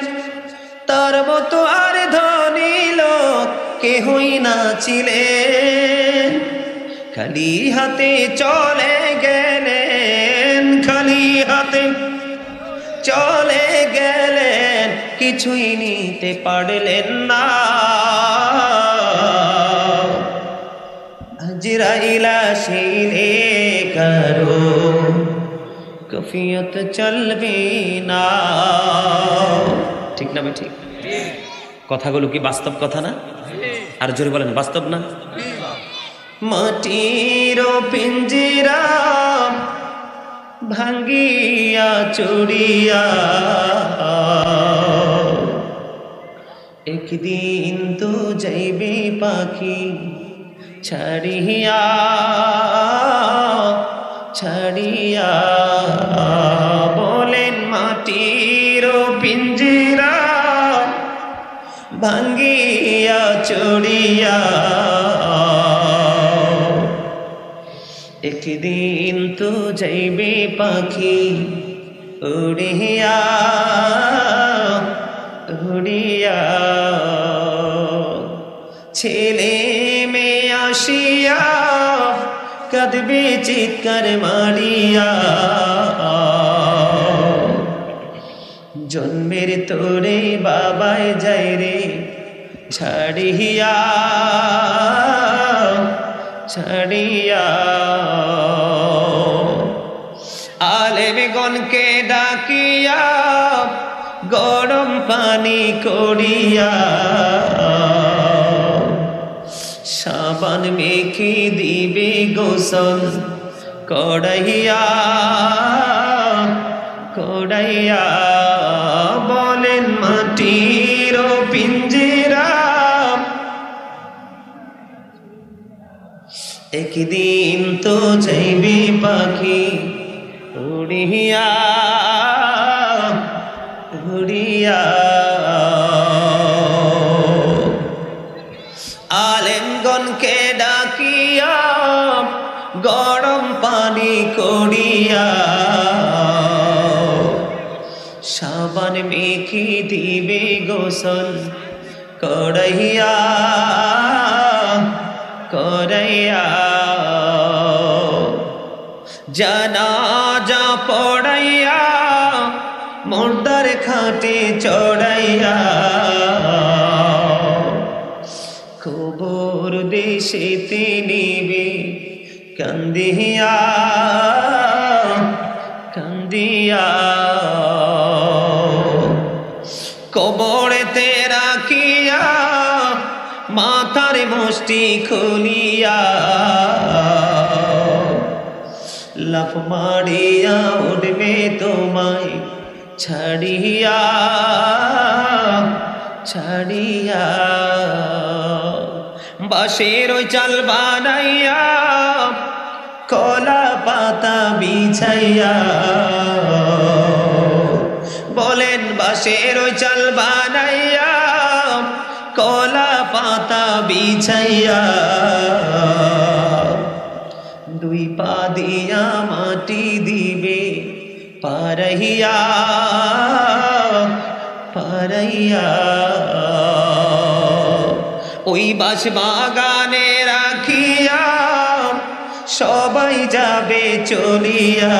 Speaker 1: তার মতো আর ধনী লোক কেহই না ছিলেন। খালি হাতে চলে গেলেন, খালি হাতে চলে গেলেন, কিছুই নিতে পারলেন না। আজরাইলা শিলে করো কফিয়ত চলবে না। ঠিক না ভাই? ঠিক কথাগুলো কি বাস্তব কথা না? আর জোরে বলেন বাস্তব না? মাটির পিঞ্জিরা ভাঙ্গিয়া চুরিয়া, একদিন তো যাইবে পাখি ছাড়িয়া, ছাড়িয়া। বলেন মাটির পিঞ্জিরা ভাঙ্গিয়া চুরিয়া, একদিন তো যাইবে পাখি উড়িয়া, উড়িয়া। ছেলে মেয়ে আসিয়া কাঁদবে চিৎকার মারিয়া, জন্মের তোরে বাবাই যাই রে ছাড়িয়া, ছাড়িয়া আলেমগণকে ডাকিয়া গরম পানি করিয়া সাবান মেখে দিবে গোসল কড়াইয়া কড়াইয়া বলেন মাটির পিঞ্জিরা একদিন তো যাইবে পাখি উড়িয়া উড়িয়া আলেমগণকে ডাকিয়া গরম পানি করিয়া সাবান মেখে দিবে গোসল কড়াইয়া কড়াইয়া জানাজা পড়াইয়া মুর্দার খাটে চড়াইয়া কবর দেশেতে নিবে কান্দিয়া কান্দিয়া কবরেতে রাখিয়া মাথার মুষ্টি খুলিয়া লাফ মারিয়া উঠবে তোমায় ছাড়িয়া ছাড়িয়া বাঁশের ওই চাল বানাইয়া কলা পাতা বিছাইয়া বলেন বাঁশের ওই চাল বানাইয়া কলা পাতা বিছাইয়া দুই পা দিয়া মাটি দিবে পারাইয়া পারাইয়া ওই বাস বাগানে রাখিয়া সবাই যাবে চলিয়া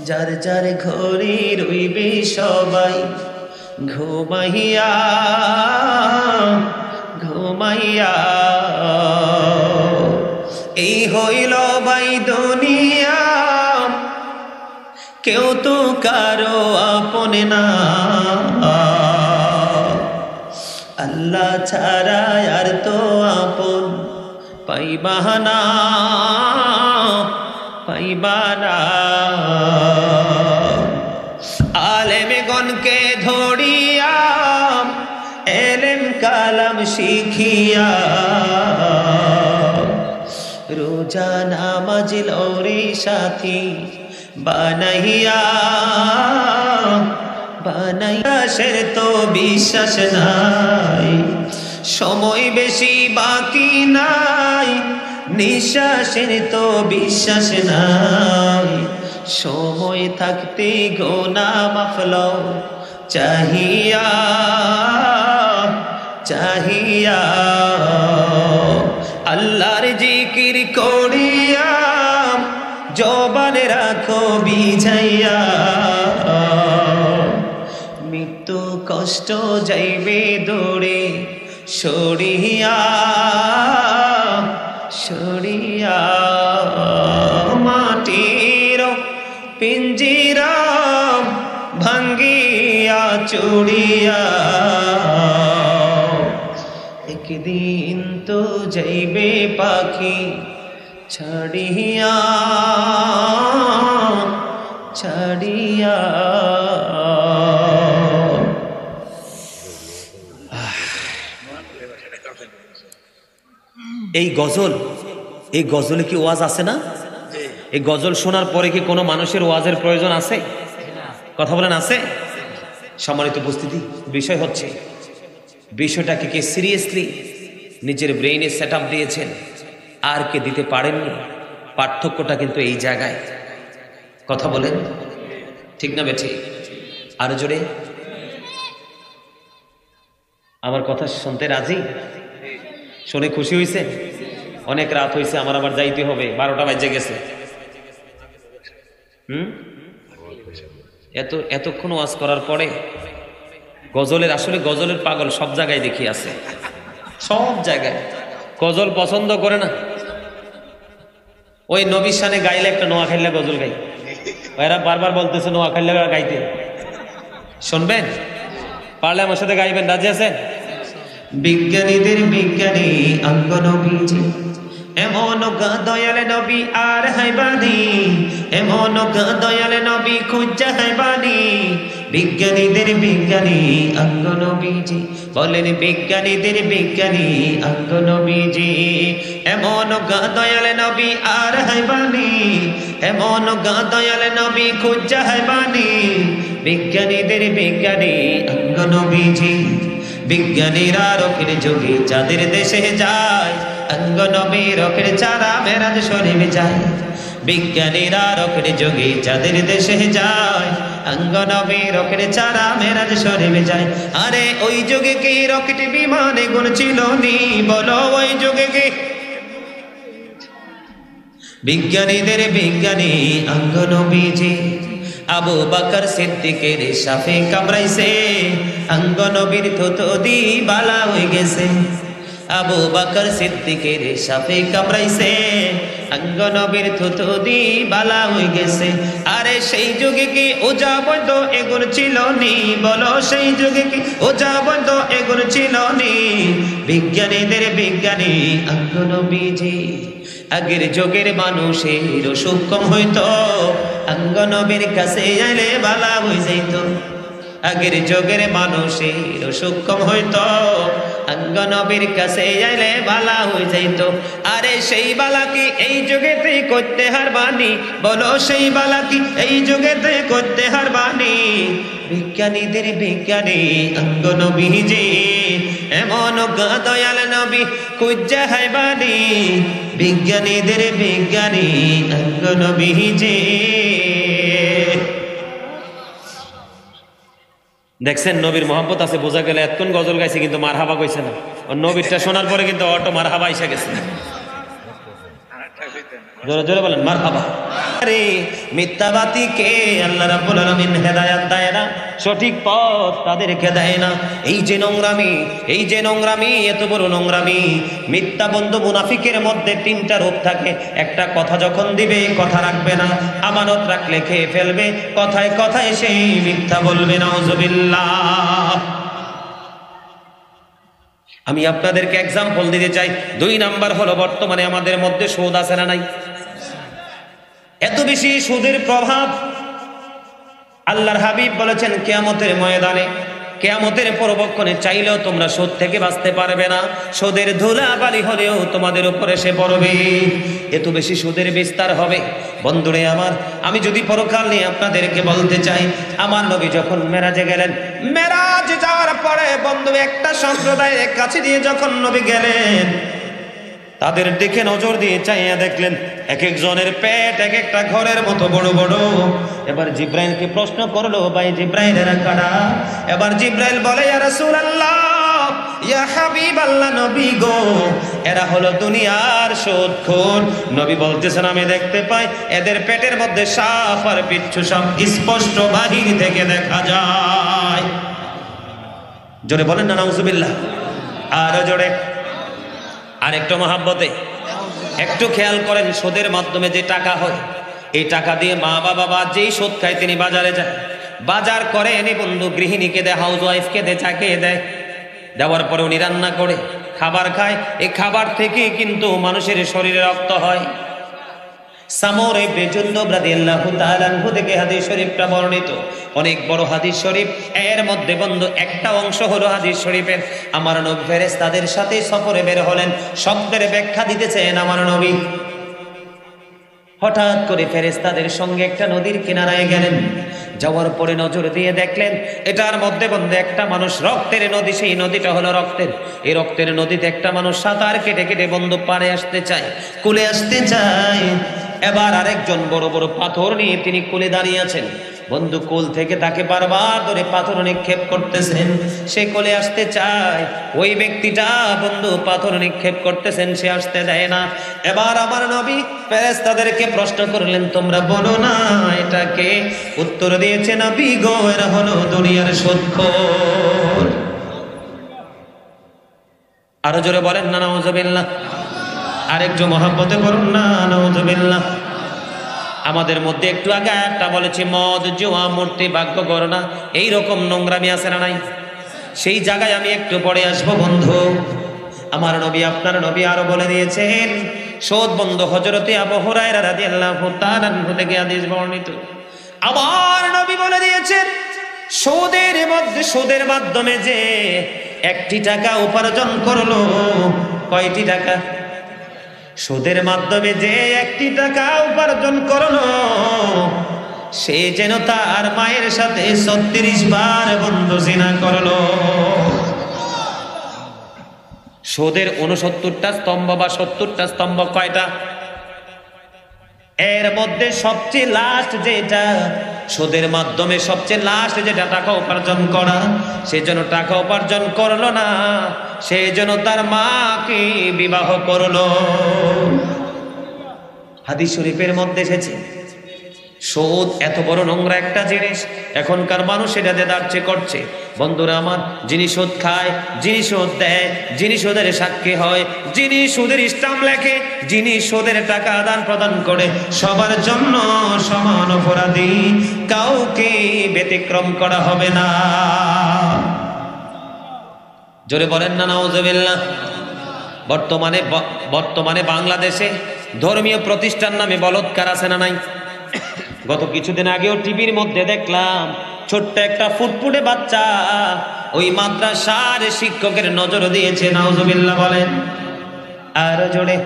Speaker 1: যার যার ঘরে রইবে সবাই ঘুমাইয়া ঘুমাইয়া এই হইল ভাই দুনিয়া কেউ তো কারো আপন না আল্লাহ ছাড়া আর তো আপন পাইবানা পাইবানা আলেমগণকে ধরিয়া এলেম কালাম শিখিয়া রোজা নামাজ লওরে সাথী বানাইয়া বানাইয়া সের তো বিশ্বাস নাই সময় বেশি বাকি নাই নিঃশ্বাসের তো বিশ্বাস নাই সময় থাকতে গোনা মাফ লও চাহিয়া চাহিয়া আল্লাহর জিকির করিয়া জবান রাখো বিঝাইয়া মৃত্যু কষ্ট যাইবে দৌড়ে সরিয়া সরিয়া মাটির পিঞ্জিরা ভাঙ্গিয়া চুড়িয়া একদিন তো যাইবে পাখি ছাড়িয়া ছাড়িয়া এই গজলে কি ওয়াজ আছে না? এই গজল শোনার পরে কি কোনো মানুষের ওয়াজের প্রয়োজন আছে? কথা বলেন আছে? সম্মানিত উপস্থিতি, বিষয় হচ্ছে বিষয়টাকে কে সিরিয়াসলি নিজের ব্রেইনে সেট আপ দিয়েছেন আর কে দিতে পারেননি, পার্থক্যটা কিন্তু এই জায়গায়। কথা বলেন ঠিক না বেঠিক? আরো জোরে আমার কথা শুনতে রাজি? শুনে খুশি হয়েছে? অনেক রাত হয়েছে, আমার আবার যাইতে হবে, 12টা বাজে গেছে। এতক্ষণ ওয়াজ করার পরে গজলের, আসলে গজলের পাগল সব জায়গায় দেখি আছে, সব জায়গায়। গজল পছন্দ করে না, ওই নবীর শানে গাইলে একটা নোয়াখাইলা গজল গাই, এরা বারবার বলতেছে নোয়াখাইলা গাইতে, শুনবেন? পারলে আমার সাথে গাইবেন, রাজি আছেন? বিজ্ঞানীদের বিজ্ঞানী অঙ্গ নবীজি, এমন দয়ালে নবী আর হাইবানি, এমন দয়ালে নবী খুঁজা হাইবানি। বিজ্ঞানীদের বিজ্ঞানী অঙ্গ নবীজি, বলেন বিজ্ঞানীদের বিজ্ঞানী অঙ্গ নবীজি, এমন দয়ালে নবী আর হাইবানি, এমন দয়ালে নবী খুঁজা হাইবানি। বিজ্ঞানীদের বিজ্ঞানী অঙ্গ নবীজি, বিজ্ঞানীরা রকের যোগে যাদের দেশে যায়, অঙ্গ নবী রকের চারা মেরাজ শরীফ যায়। বিজ্ঞানীরা রকের যোগে যাদের দেশে যায়, অঙ্গ নবী রকের চারা মেরাজ শরীফ যায়। আরে ওই যুগে কি রকেট বিমানে গুণ ছিল নি, বলো ওই যুগে কি? বিজ্ঞানীদের বিজ্ঞানী অঙ্গ নবীজি, আবু বকর সিদ্দিকের সাফে কামড়াইছে, অঙ্গ নবীর থুতু দি বালা হয়ে গেছে। আবু বকর সিদ্দিকের সাফে কামড়াইছে, অঙ্গ নবীর থুতু দি বালা হয়ে গেছে। আরে সেই যুগে কি ওজা বৈদ্য এগুন ছিল নি, বলো সেই যুগে কি ওজা বৈদ্য এগুন ছিল নি? বিজ্ঞানীদের বিজ্ঞানী অঙ্গ নবীজি, আগের যুগের মানুষের অসুখ কম হইতো, অঙ্গ নবীর কাছে আইলে বালা হয়ে যাইত। আগের যুগের মানুষের অসুখ কম হইতো, অঙ্গ নবীর কাছে আইলে বালা হয়ে যাইত। আরে সেই বালা কি এই যুগেতে করতে হারবানি, বলো সেই বালা কি এই যুগেতে করতে হারবানি? বিজ্ঞানীদের বিজ্ঞানী অঙ্গ নবীজি, এমন দয়াল নবী খুঁজা হাইবানি। বিজ্ঞানীদের বিজ্ঞানী অঙ্গ নবীজি। দেখছেন নবীর মোহাম্মত আছে, বোঝা গেলে এতক্ষণ গজল গাইছে কিন্তু মারহাবা কইছে না। নবীরটা শোনার পরে কিন্তু অটো মারহাবা এসে গেছে। জোরে জোরে বলেন মারহাবা। আরে মিথ্যাবাদীকে আল্লাহ রাব্বুল আলামিন হেদায়েত দেয় না, সঠিক পথ তাদেরকে দেয় না। এই যে নোংরামি, এই যে নোংরামি, এত বড় নোংরামি। মিথ্যা বন্ধু মুনাফিকের মধ্যে তিনটা রূপ থাকে। একটা কথা যখন দিবে কথা রাখবে না, আমানত রাখলে খেয়ে ফেলবে, কথায় কথায় সেই মিথ্যা বলবে। নাউজুবিল্লাহ। আমি আপনাদেরকে এক্সাম্পল দিতে চাই। 2 নাম্বার হলো বর্তমানে আমাদের মধ্যে সুদ আছে না নাই? এত বেশি সুদের প্রভাব, আল্লাহর হাবিব বলেছেন কিয়ামতের ময়দানে, কিয়ামতের পরবক্ষণে চাইলেও তোমরা সুদ থেকে বাঁচতে পারবে না। সুদের ধুলাবালি হলেও তোমাদের উপর এসে পড়বে। এত বেশি সুদের বিস্তার হবে। বন্ধুরে আমার, আমি যদি পরকাল নিয়ে আপনাদেরকে বলতে চাই, আমার নবী যখন মেরাজে গেলেন, মেরাজ যাওয়ার পরে বন্ধু একটা সম্প্রদায়ের কাছে দিয়ে যখন নবী গেলেন, তাদের দিকে নজর দিয়ে চাইয়া দেখলেন এক একজনের পেট এক একটা ঘরের মতো বড় বড়। এবার জিব্রাইলকে প্রশ্ন করলো, ভাই জিব্রাইল এরা কারা? এবার জিব্রাইল বলে, ইয়া রাসূলুল্লাহ, ইয়া হাবিবাল্লাহ, নবী গো, এরা হলো দুনিয়ার সুদখোর। নবী বলতেছেন, আমি দেখতে পাই এদের পেটের মধ্যে সাপ আর বিচ্ছু সব স্পষ্ট বাহির থেকে দেখা যায়। জোরে বলেন না নাউজুবিল্লাহ। আরো জোরে, আরেকটু মহাব্বতে একটু খেয়াল করেন। সুদের মাধ্যমে যে টাকা হয়, এই টাকা দিয়ে মা বাবা বা যেই সুদ খায় তিনি বাজারে যায়, বাজার করে এনে বন্ধু গৃহিণীকে দেয়, হাউস ওয়াইফকে দেয়, চাকে দেয়। দেওয়ার পরে উনি রান্না করে খাবার খায়। এই খাবার থেকে কিন্তু মানুষের শরীরে রক্ত হয়। সামর ইবনে জুনদুব রাদিয়াল্লাহু তাআলা আনহু থেকে হাদিস শরীফটা বর্ণিত, অনেক বড় হাদিস শরীফ। এর মধ্যে বন্ধু একটা অংশ হলো হাদিস শরীফের, আমার নবী ফেরেশতাদের সাথে সফরে বের হলেন। শব্দের ব্যাখ্যা দিতেছেন আমার নবী। হঠাৎ করে ফেরেশতাদের সঙ্গে একটা নদীর কিনারায় গেলেন। যাওয়ার পরে নজর দিয়ে দেখলেন এটার মধ্যে বন্ধু একটা মানুষ, রক্তের নদী, সেই নদীটা হলো রক্তের। এই রক্তের নদীতে একটা মানুষ সাঁতার কেটে কেটে বন্ধু পাড়ে আসতে চায়, কুলে আসতে চায়। এবার আরেকজন বড় বড় পাথর নিয়ে তিনি কোলে দাঁড়িয়ে আছেন। বন্ধু কোল থেকে তাকে বারবার ধরে পাথর নিক্ষেপ করতেছেন। সে কোলে আসতে চায়, ওই ব্যক্তিটা বন্ধু পাথর নিক্ষেপ করতেছেন, সে আসতে দেয় না। এবার আমার নবী ফেরেশতাদেরকে প্রশ্ন করলেন, তোমরা বলো না এটাকে? উত্তর দিয়েছে, নবী গো, এরা হলো দুনিয়ার সুদখোর। আরো জোরে বলেন না নাউজুবিল্লাহ। আরেকটু মহব্বতে বলুন না নাউজুবিল্লাহ। আমাদের মধ্যে একটু আগে একটা বলেছি মদ জুয়া মূর্তি ভাগ্য গণনা এইরকম নোংরামি আছে না নাই? সেই জায়গায় আমি একটু পরে আসবো বন্ধু। আমার নবী আপনার নবী আরো বলে দিয়েছেন সুদ বন্ধ। হযরতে আবু হুরায়রা রাদিয়াল্লাহু তাআলা আনহু থেকে হাদিস বর্ণিত, আমার নবী বলে দিয়েছেন সুদের মাধ্যমে যে একটি টাকা উপার্জন করলো, কয়টি টাকা? সুদের মাধ্যমে যে একটি টাকা উপার্জন করলো, সে যেন তার মায়ের সাথে 36 বার বন্ধু জিনা করলো। সুদের 69টা স্তম্ভ বা 70টা স্তম্ভ কয়টা? এর মধ্যে সবচেয়ে লাস্ট যেটা সুদের মাধ্যমে সবচেয়ে লাস্ট যেটা টাকা উপার্জন করা, সে যেন টাকা উপার্জন করলো না, সে যেন তার মাকে বিবাহ করলো। হাদিস শরীফের মধ্যে এসেছে সুদ এত বড় নোংরা একটা জিনিস, এখনকার মানুষ এটাতে দাঁড়ছে করছে। বন্ধুরা আমার, যিনি সুদ খায়, যিনি সুদ দেয়, যিনি সুদের সাক্ষী হয়, যিনি সুদের স্টাম্প লেখে, যিনি সুদের টাকা আদান প্রদান করে, সবার জন্য সমান অপরাধী, কাউকে ব্যতিক্রম করা হবে না। জোরে বলেন না নাউজুবিল্লাহ। বর্তমানে বাংলাদেশে ধর্মীয় প্রতিষ্ঠান নামে বলৎকার আছে না নাই? গত কিছুদিন আগেও টিভির মধ্যে দেখলাম ছোট্ট একটা ফুটফুটে বাচ্চা ওই মাদ্রাসার শিক্ষকের নজর দিয়েছে। নাউজুবিল্লাহ বলেন। আর জোরে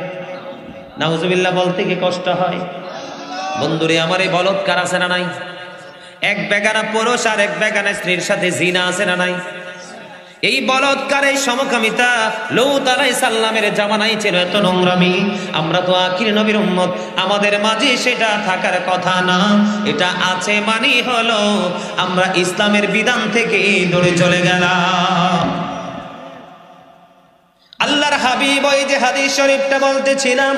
Speaker 1: নাউজুবিল্লাহ বলতে কি কষ্ট হয়? বন্ধুরে আমার, এই বলৎকার আছে না নাই? এক বেগানা পুরুষ আর এক বেগানা স্ত্রীর সাথে জিনা আছে না নাই? এই বলৎকার, এই সমকামিতা লূত আলাইহিস সালামের জামানায় ছিল এত নোংরামি। আমরা তো আখির নবীর উম্মত, আমাদের মাঝে সেটা থাকার কথা না। এটা আছে মানে হলো আমরা ইসলামের বিধান থেকে দূরে চলে গেলাম। আল্লাহর হাবিব ওই যে হাদিস শরীফটা বলতেছিলাম,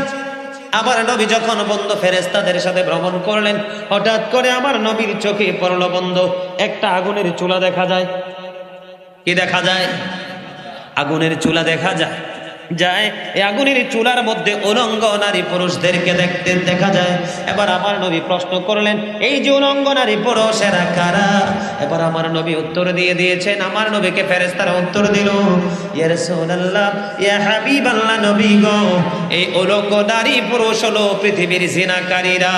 Speaker 1: আমার নবী যখন বন্ধু ফেরেশতাদের সাথে ভ্রমণ করলেন, হঠাৎ করে আমার নবীর চোখে পড়ল বন্ধু একটা আগুনের চুলা দেখা যায়। কি দেখা যায়? আগুনের চুলা দেখা যায়। এই আগুনের চুলার মধ্যে উলঙ্গ নারী পুরুষদেরকে দেখতে দেখা যায়। এবার আমার নবী প্রশ্ন করলেন, এই যে উলঙ্গ নারী পুরুষেরা কারা? এবার আমার নবী উত্তর দিয়ে দিয়েছেন। আমার নবীকে ফেরেশতারা উত্তর দিল, ইয়া রাসূলুল্লাহ, ইয়া হাবিবাল্লাহ, নবী গো, এই উলঙ্গ নারী পুরুষ হলো পৃথিবীর জিনাকারীরা।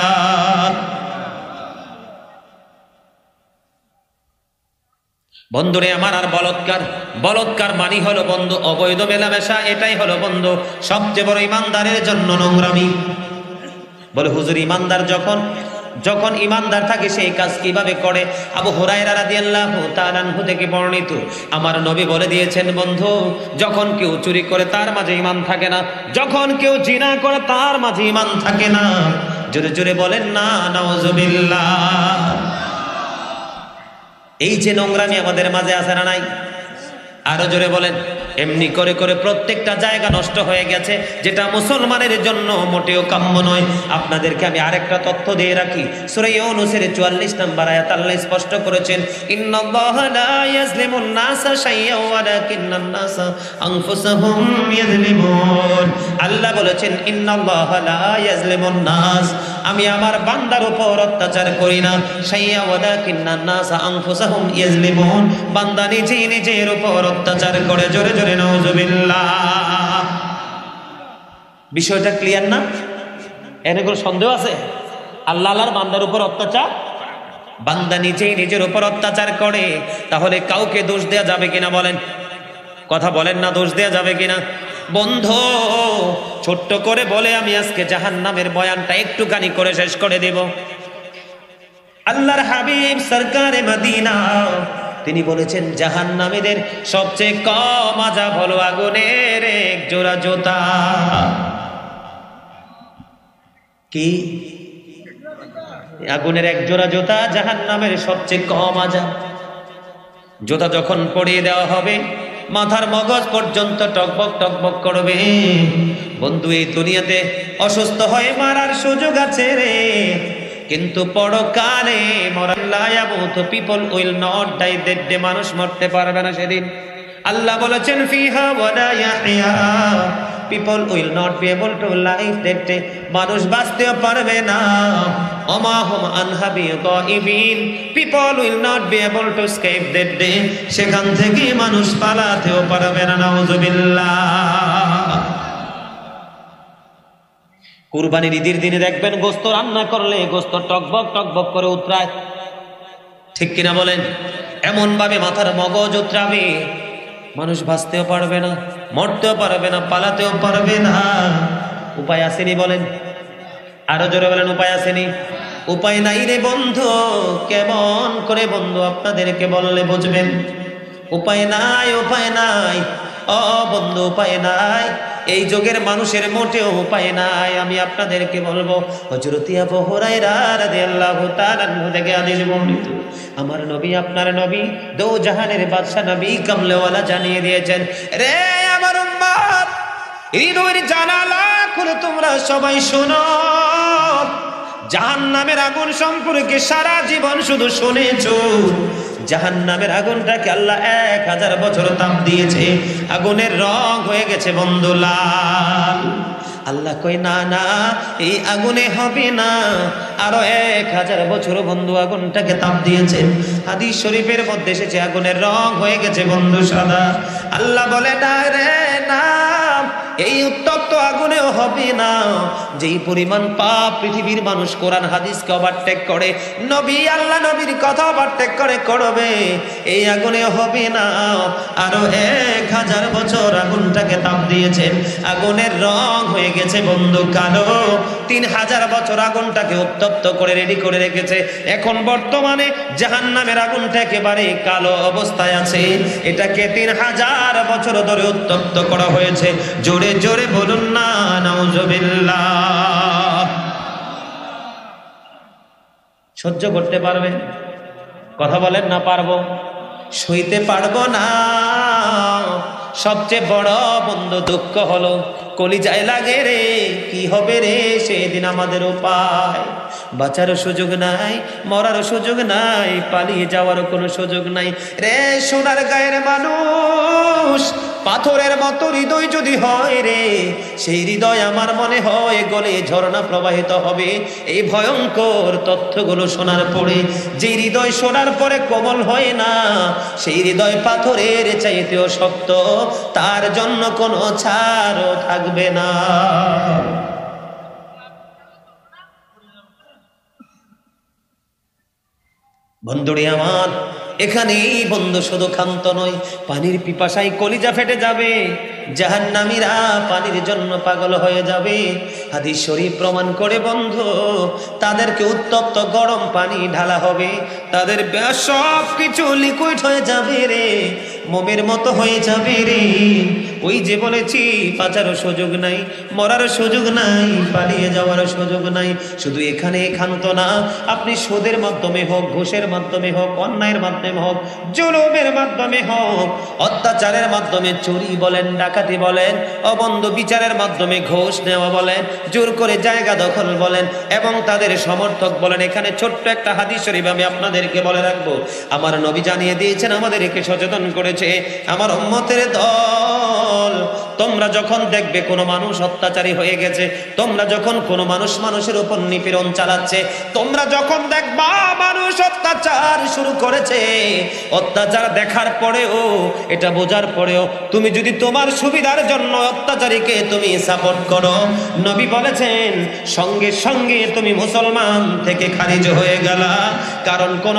Speaker 1: বন্ধুরে আমার, আর বলৎকার মানি হলো বন্ধু অবৈধ মেলামেশা। এটাই হলো বন্ধু সবচেয়ে বড় ইমানদারের জন্য নোংরামি। বলে হুজুর, ইমানদার যখন ইমানদার থাকে সেই কাজ কিভাবে করে? আবু হুরায়রা রাদিয়াল্লাহু তাআলা আনহু থেকে বর্ণিত, আমার নবী বলে দিয়েছেন বন্ধু, যখন কেউ চুরি করে তার মাঝে ঈমান থাকে না, যখন কেউ জিনা করে তার মাঝে ঈমান থাকে না। জোরে জোরে বলেন না নাউজুবিল্লাহ। এই যে নোংরামি আমাদের মাঝে আছে না নাই? আরো জোরে বলেন। এমনি করে করে প্রত্যেকটা জায়গা নষ্ট হয়ে গেছে, যেটা মুসলমানের জন্য মোটেও কাম্য নয়। আপনাদেরকে আমি আরেকটা তথ্য দিয়ে রাখি। সূরা ইউনূসের 44 নম্বর আয়াত আল্লাহ স্পষ্ট করেছেন, ইন্নাল্লাহা লা ইয়াজলিমুন নাসা শাইয়্যান ওয়ালাকিন্নান নাসা আনফুসাহুম ইয়াজলিমুন। আল্লাহ বলেছেন, ইন্নাল্লাহা লা ইয়াজলিমুন নাস, আমি আমার বান্দার উপর অত্যাচার করি না। শাইয়্যান ওয়ালাকিন্নান নাসা আনফুসাহুম ইয়াজলিমুন, বান্দা নিজের উপর অত্যাচার করে। জোরে জোরে নাউজুবিল্লাহ। বিষয়টা ক্লিয়ার না? এনে কোনো সন্দেহ আছে? আল্লাহর বান্দার উপর অত্যাচার, বান্দা নিজের উপর অত্যাচার করে, তাহলে কাউকে দোষ দেয়া যাবে কিনা বলেন? কথা বলেন না, দোষ দেয়া যাবে কিনা? বন্ধু, ছোট্ট করে বলে আমি আজকে জাহান্নামের বয়ানটা একটুখানি করে শেষ করে দেব। আল্লাহর হাবিব সরকারে মদিনা তিনি বলেছেন, জাহান্নামীদের সবচেয়ে কম আযাব হলো আগুনের এক জোড়া জুতা। কি? আগুনের এক জোড়া জুতা জাহান্নামের সবচেয়ে কম আযাব। জুতা যখন পরিয়ে দেওয়া হবে, মাথার মগজ পর্যন্ত টকবক টকবক করবে। বন্ধু, এই দুনিয়াতে অসুস্থ হয়ে মারার সুযোগ আছে রে, কিন্তু পরকালে পিপল উইল নট ডাই। মানুষ মরতে পারবে না সেদিন। আল্লাহ বলেছেন ফিহা ওয়ালা ইয়াহইয়া, people will not be able to live that day, মানুষ বাঁচতেও পারবে না। ওমা হুম আনহা বিগাইবিন, people will not be able to escape that day, সেখান থেকে মানুষ পালাতেও পারবে না। নাউজুবিল্লাহ। কুরবানির ঈদের দিনে দেখবেন গোশত রান্না করলে গোশত টকবক টকবক করে উতরায়, ঠিক কিনা বলেন? এমন ভাবে মাথার মগজ উতরাবে, মানুষ বাঁচতেও পারবে না, মরতেও পারবে না, পালাতেও পারবে না। উপায় আসেনি বলেন? আরো জোরে বলেন, উপায় আসেনি? উপায় নাই রে বন্ধু। কেমন করে বন্ধু আপনাদেরকে বললে বুঝবেন? উপায় নাই, উপায় নাই। ও বন্ধু, উপায় নাই। এই যুগের মানুষের মোটেও উপায় নাই। আমি আপনাদেরকে বলবো, হযরত আবু হুরায়রা রাদিয়াল্লাহু তাআলা থেকে হাদিস বর্ণিত, আমার নবী, আপনার নবী, দো জাহানের বাদশা নবী কামলেওয়ালা জানিয়ে দিয়েছেন, রে আমার উম্মত, হৃদয়ের জানালা খুলে তোমরা সবাই শোনো। জাহান্নামের আগুন সম্পর্কে সারা জীবন শুধু শুনেছো। জাহান্নামের আগুনটাকে আল্লাহ 1000 বছর তাপ দিয়েছে, আগুনের রং হয়ে গেছে বন্ধু লাল। আল্লাহ কই না না, এই আগুনে হবে না, আরো 1000 বছর বন্ধু আগুনটাকে তাপ দিয়েছেন। হাদিস শরীফের মধ্যে এসেছে আগুনের রং হয়ে গেছে বন্ধু সাদা। আল্লাহ বলে না রে না, এই উত্তপ্ত আগুনেও হবে না। যেই পরিমাণ পাপ পৃথিবীর মানুষ কোরআন হাদিসকে ওভারটেক করে, নবী আল্লাহ নবীর কথা ওভারটেক করে করবে, এই আগুনে হবে না। আরো 1000 বছর আগুনটাকে তাপ দিয়েছেন, আগুনের রং হয়ে গেছে বন্ধু কালো। 3000 বছর আগুনটাকে উত্তপ্ত করে রেডি করে রেখেছে। এখন বর্তমানে জাহান্নামের আগুনটা একেবারে কালো অবস্থায় আছে। এটাকে 3000 বছর ধরে উত্তপ্ত করা হয়েছে। জোরে জোরে বলুন না নাউজুবিল্লাহ। সহ্য করতে পারবে? কথা বলেন না পারবো? সইতে পারবো না। সবচেয়ে বড় বন্ধু দুঃখ হলো, কলিজায় লাগে রে, কি হবে রে সেদিন আমাদের উপায়? বাঁচারও সুযোগ নাই, মরারও সুযোগ নাই, পালিয়ে যাওয়ারও কোনো সুযোগ নাই রে। সোনার গায়ের মানুষ, পাথরের মতো হৃদয় যদি হয় রে, সেই হৃদয় আমার মনে হয় গলে ঝর্ণা প্রবাহিত হবে। এই ভয়ঙ্কর তথ্যগুলো শোনার পরে, যে হৃদয় শোনার পরে কোমল হয় না, সেই হৃদয় পাথরের চাইতেও শক্ত, তার জন্য কোনো ছাড়ও থাকবে না। বন্ধুরে আমার, এখানেই বন্ধু শুধু ক্ষান্ত নয়, পানির পিপাসায় কলিজা ফেটে যাবে। জাহান্নামীরা পানির জন্য পাগল হয়ে যাবে। হাদিস শরীফ প্রমাণ করে বন্ধু, তাদেরকে উত্তপ্ত গরম পানি ঢালা হবে, তাদের সব কিছু লিকুইড হয়ে যাবে রে, মোমের মতো হয়ে যাবে রে। ওই যে বলেছি, বাঁচারও সুযোগ নাই, মরার সুযোগ নাই, পালিয়ে যাওয়ার সুযোগ নাই। শুধু এখানে ক্ষান্ত না, আপনি সুদের মাধ্যমে হোক, ঘুষের মাধ্যমে হোক, অন্যায়ের মাধ্যমে হোক, জুলুমের মাধ্যমে হোক, অত্যাচারের মাধ্যমে, চুরি বলেন, ডাকাতি বলেন, অবন্ধ বিচারের মাধ্যমে ঘুষ নেওয়া বলেন, জোর করে জায়গা দখল বলেন, এবং তাদের সমর্থক বলেন। এখানে ছোট্ট একটা হাদিস শরীফ আমি আপনাদেরকে বলে রাখবো। আমার নবী জানিয়ে দিয়েছেন, আমাদেরকে সচেতন করেছে, আমার উম্মতের দল, তোমরা যখন দেখবে কোনো মানুষ অত্যাচারী হয়ে গেছে, তোমরা যখন কোনো মানুষ মানুষের উপর নিপীড়ন চালাচ্ছে, তোমরা যখন দেখবা মানুষ অত্যাচার শুরু করেছে, অত্যাচার দেখার পরেও, এটা বোঝার পরেও তুমি যদি তোমার সুবিধার জন্য অত্যাচারীকে তুমি সাপোর্ট করো, নবী বলেছেন সঙ্গে সঙ্গে তুমি মুসলমান থেকে খারিজ হয়ে গেলা। কারণ কোন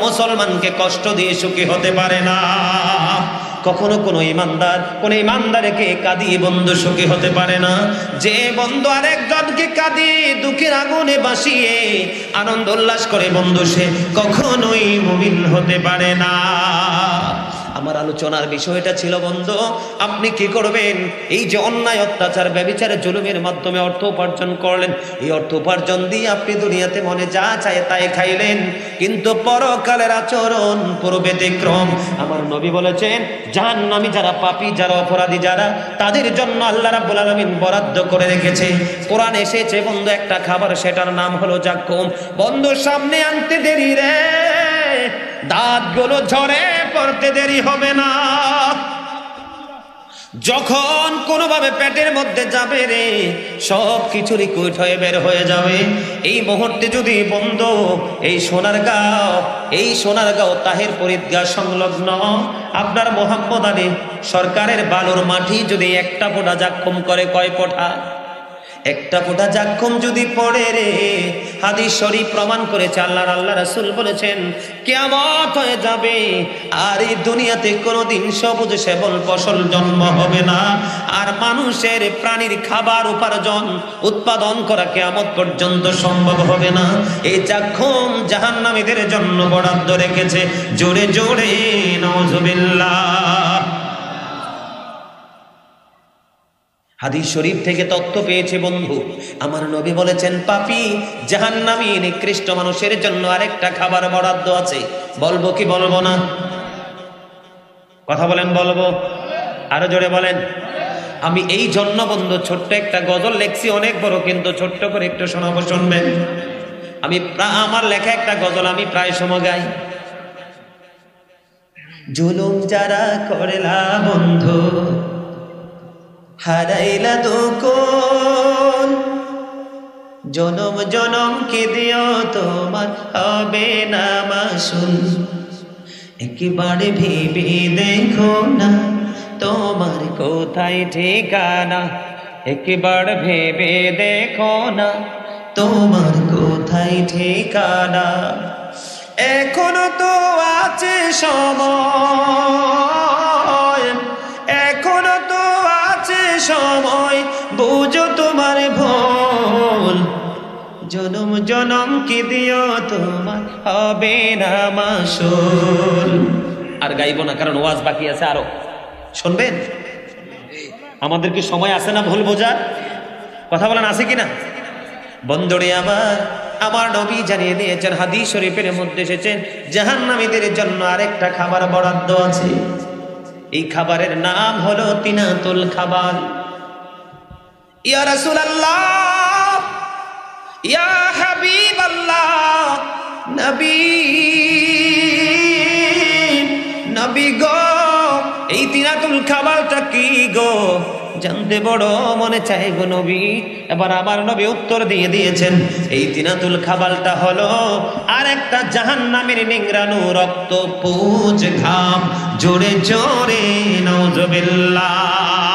Speaker 1: মুসলমানকে কষ্ট দিয়ে সুখী হতে পারে না। কখনো কোনো ইমানদারকে কাঁদিয়ে বন্ধু সুখী হতে পারে না। যে বন্ধু আরেকজনকে কাঁদিয়ে দুঃখের আগুনে বাসিয়ে আনন্দ উল্লাস করে বন্ধু, সে কখনোই মুমিন হতে পারে না। আমার আলোচনার বিষয়টা ছিল বন্ধু, আপনি কি করবেন? এই যে অন্যায়, অত্যাচার, ব্যভিচার, জুলুমের মাধ্যমে অর্থ উপার্জন করলেন, এই অর্থ উপার্জন দিয়ে আপনি দুনিয়াতে মনে যা চায় তাই খাইলেন, কিন্তু পরকালের আচরণ পুরো ব্যতিক্রম। আমার নবী বলেছেন, জাহান্নামী যারা, পাপী যারা, অপরাধী যারা, তাদের জন্য আল্লাহ রাব্বুল আলামিন বরাদ্দ করে রেখেছে। কোরআন এসেছে বন্ধু একটা খাবার, সেটার নাম হলো জাক্কুম। বন্ধু সামনে আনতে দেরি রে, দাঁতগুলো ঝরে পড়তে দেরি হবে না। যখন কোনোভাবে পেটের মধ্যে যাবে রে, সব কিছু রিকুইট হয়ে বের হয়ে যাবে। এই মুহূর্তে যদি বন্ধু এই সোনারগাঁও তাহিরপুর ঈদগাহ সংলগ্ন আপনার মোহাম্মদ আলী সরকারের বালুর মাটি যদি একটা ফোঁটা জাক্ষুম করে, কয় ফোঁটা? একটা ফোঁটা জাক্ষুম যদি পড়ে রে, হাদিস শরীফ প্রমাণ করেছে, আল্লাহ রাসূল বলেছেন কিয়ামত হয়ে যাবে, আর এই দুনিয়াতে কোনোদিন সবুজ শ্যামল ফসল জন্ম হবে না, আর মানুষের প্রাণীর খাবার উপার্জন উৎপাদন করা কিয়ামত পর্যন্ত সম্ভব হবে না। এই জাক্ষুম জাহান্নামীদের জন্য বরাদ্দ রেখেছে। জোরে জোরে নাউজুবিল্লাহ। হাদিস শরীফ থেকে তথ্য পেয়েছে বন্ধু, আমার নবী বলেছেন পাপী জাহান্নামী নিকৃষ্ট মানুষের জন্য আরেকটা খাবার বরাদ্দ আছে। বলবো কি বলবো না? কথা বলেন, বলবো? আরো জোরে বলেন। আমি এই জন্য বন্ধু ছোট্ট একটা গজল লেখছি, অনেক বড়, কিন্তু ছোট্ট করে একটু শোনাবো, শুনবেন। আমার লেখা একটা গজল আমি প্রায় সময় গাই। জুলুম যারা করলা বন্ধু, হারাইলা দুকুন, জনম জনম কে দিও তোমার হবে না মাসুল। একবারে ভেবে দেখো না তোমার কোথায় ঠিকানা, একবার ভেবে দেখো না তোমার কোথায় ঠিকানা। এখনো তো আছে সময়, এখনো তো আছে সময়, বুঝো তোমার ভুল। জনম জনম কি দিও তোমার হবে না মাসুল। আর গাইবো না, কারণ ওয়াজ বাকি আছে আরো, শুনবেন। আমাদের কি সময় আছে না ভুল বোঝার? কথা বলেন, আছে কিনা? বন্ধুরে আমার নবী জানিয়ে দিয়েছেন, হাদিস শরীফের মধ্যে এসেছেন জাহান্নামীদের জন্য আরেকটা খাবার বরাদ্দ আছে। এই খাবারের নাম হলো তিনাতুল খাবার। ইয়া রাসূলুল্লাহ, ইয়া হাবিবাল্লাহ, নবী গো, এই তিনাতুল খাবারটা কি গো? জানতে বড় মনে চাই গো নবী। এবার আমার নবী উত্তর দিয়ে দিয়েছেন, এই তিনাতুল খাবারটা হলো আর একটা জাহান্নামের নিংড়ানো রক্ত পুজ ঘাম। জোরে জোরে নাউজুবিল্লাহ।